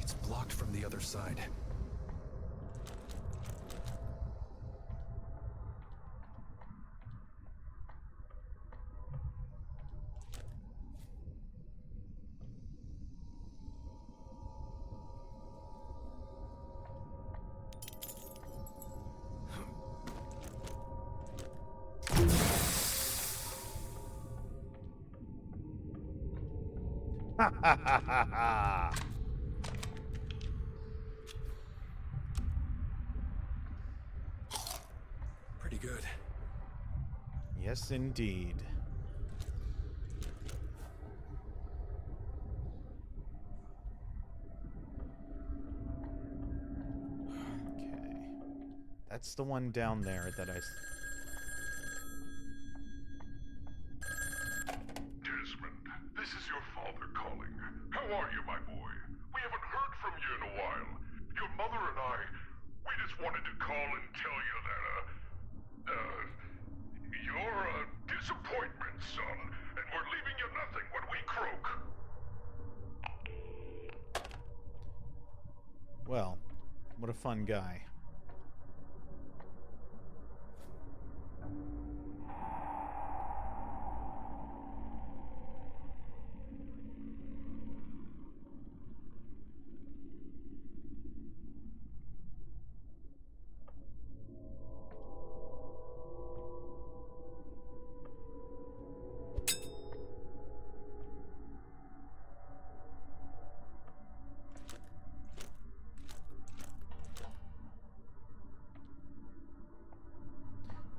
It's blocked from the other side. Ha ha ha ha ha! Pretty good. Yes, indeed. Okay. That's the one down there that I... Desmond, this is your father calling. How are you, my boy? We haven't heard from you in a while. Your mother and I, we just wanted to call and tell you that, you're a disappointment, son, and we're leaving you nothing when we croak. Well, what a fun guy.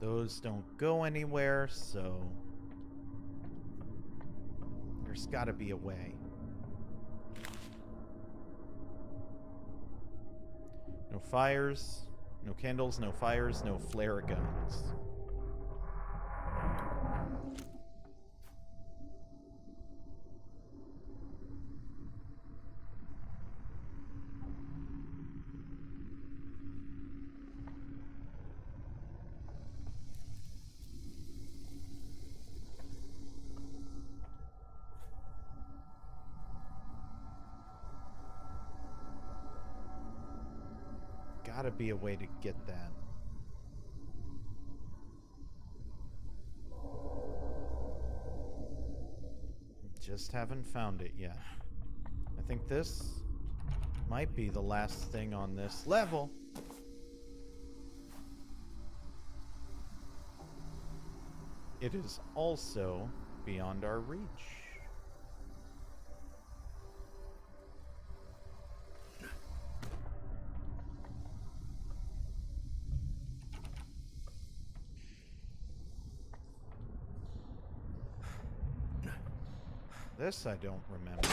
Those don't go anywhere, so there's got to be a way. No fires, no candles, no fires, no flare guns. Gotta be a way to get that. Just haven't found it yet. I think this might be the last thing on this level. It is also beyond our reach. This I don't remember.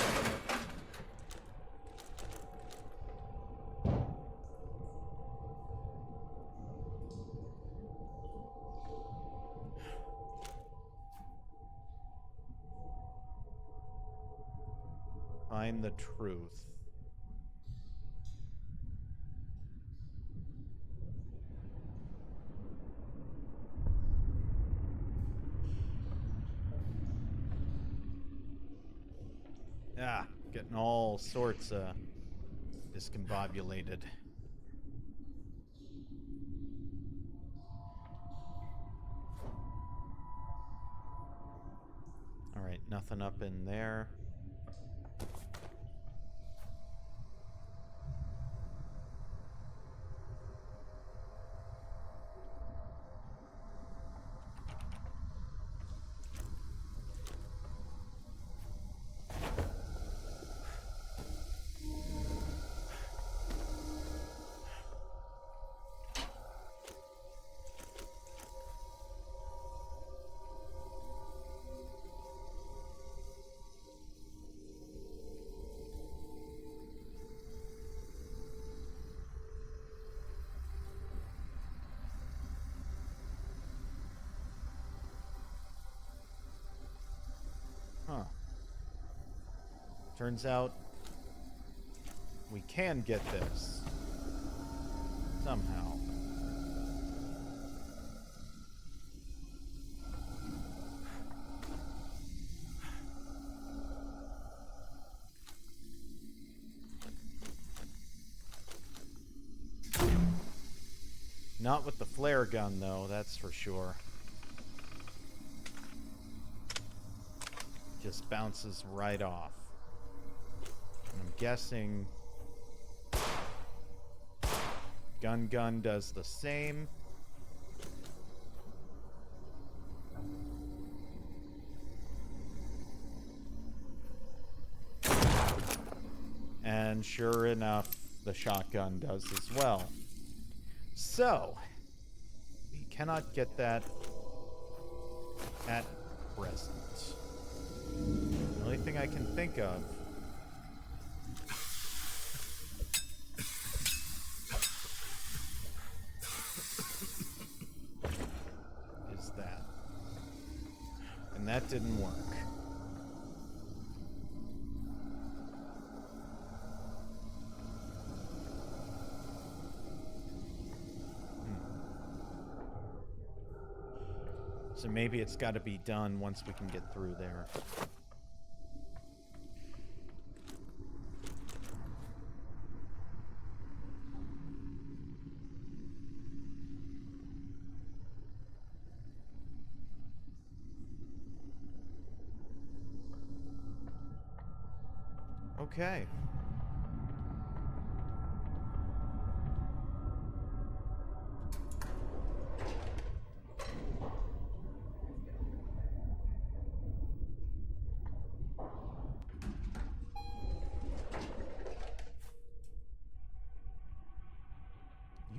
Find the truth. Ah, getting all sorts of discombobulated. All right, nothing up in there. Huh. Turns out we can get this somehow. Not with the flare gun, though, that's for sure. Just bounces right off. And I'm guessing Gun does the same. And sure enough, the shotgun does as well. So, we cannot get that at present. The only thing I can think of is that. And that didn't work. So maybe it's got to be done once we can get through there. Okay.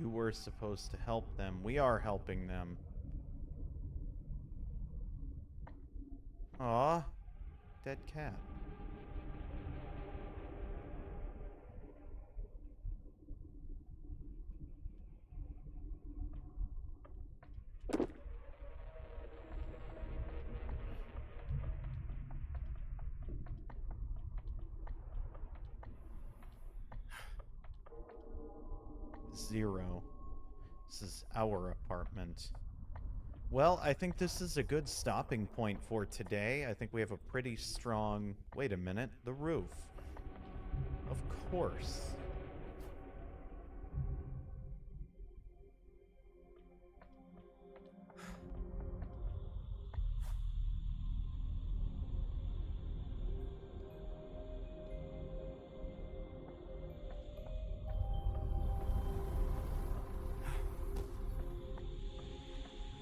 You were supposed to help them. We are helping them. Aw, dead cat. Zero. This is our apartment. Well, I think this is a good stopping point for today. I think we have a pretty strong... Wait a minute. The roof. Of course.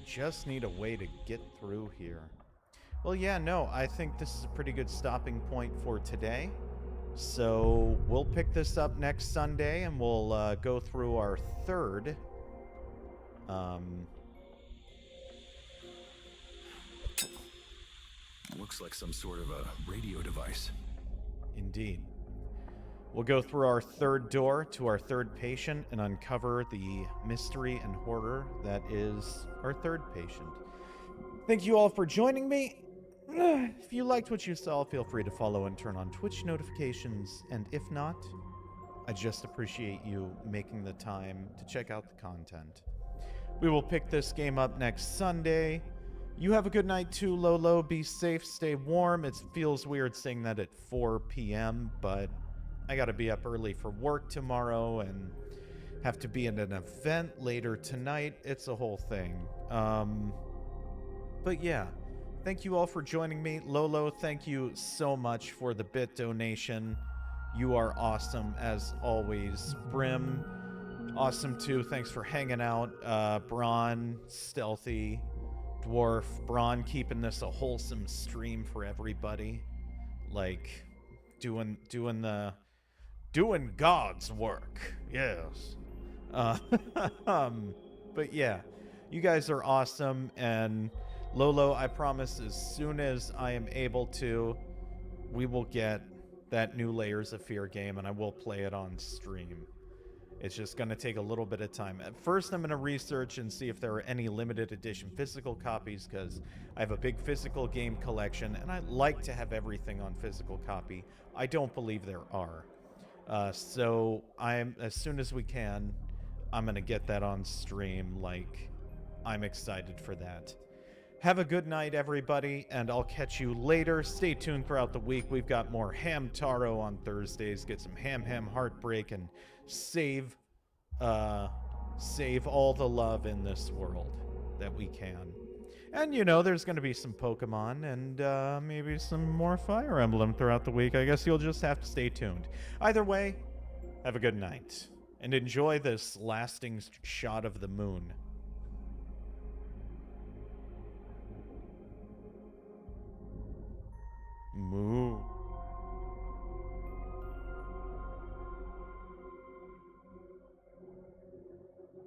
Just need a way to get through here. Well, yeah, no, I think this is a pretty good stopping point for today. So we'll pick this up next Sunday, and we'll go through our third. Looks like some sort of a radio device. Indeed. We'll go through our third door to our third patient and uncover the mystery and horror that is our third patient. Thank you all for joining me. If you liked what you saw, feel free to follow and turn on Twitch notifications. And if not, I just appreciate you making the time to check out the content. We will pick this game up next Sunday. You have a good night too, Lolo. Be safe, stay warm. It feels weird saying that at 4 p.m., but I gotta be up early for work tomorrow and have to be at an event later tonight. It's a whole thing. But yeah, thank you all for joining me. Lolo, thank you so much for the bit donation. You are awesome as always. Brim, awesome too. Thanks for hanging out. Braun, Stealthy, Dwarf, Braun keeping this a wholesome stream for everybody. Like doing God's work. Yes. But yeah, you guys are awesome. And Lolo, I promise as soon as I am able to, we will get that new Layers of Fear game and I will play it on stream. It's just going to take a little bit of time. At first, I'm going to research and see if there are any limited edition physical copies, because I have a big physical game collection and I like to have everything on physical copy. I don't believe there are. So as soon as we can, I'm going to get that on stream. Like, I'm excited for that. Have a good night, everybody, and I'll catch you later. Stay tuned throughout the week. We've got more Hamtaro on Thursdays. Get some Ham Heartbreak and save all the love in this world that we can. And, you know, there's going to be some Pokemon and maybe some more Fire Emblem throughout the week. I guess you'll just have to stay tuned. Either way, have a good night. And enjoy this lasting shot of the moon. Moo.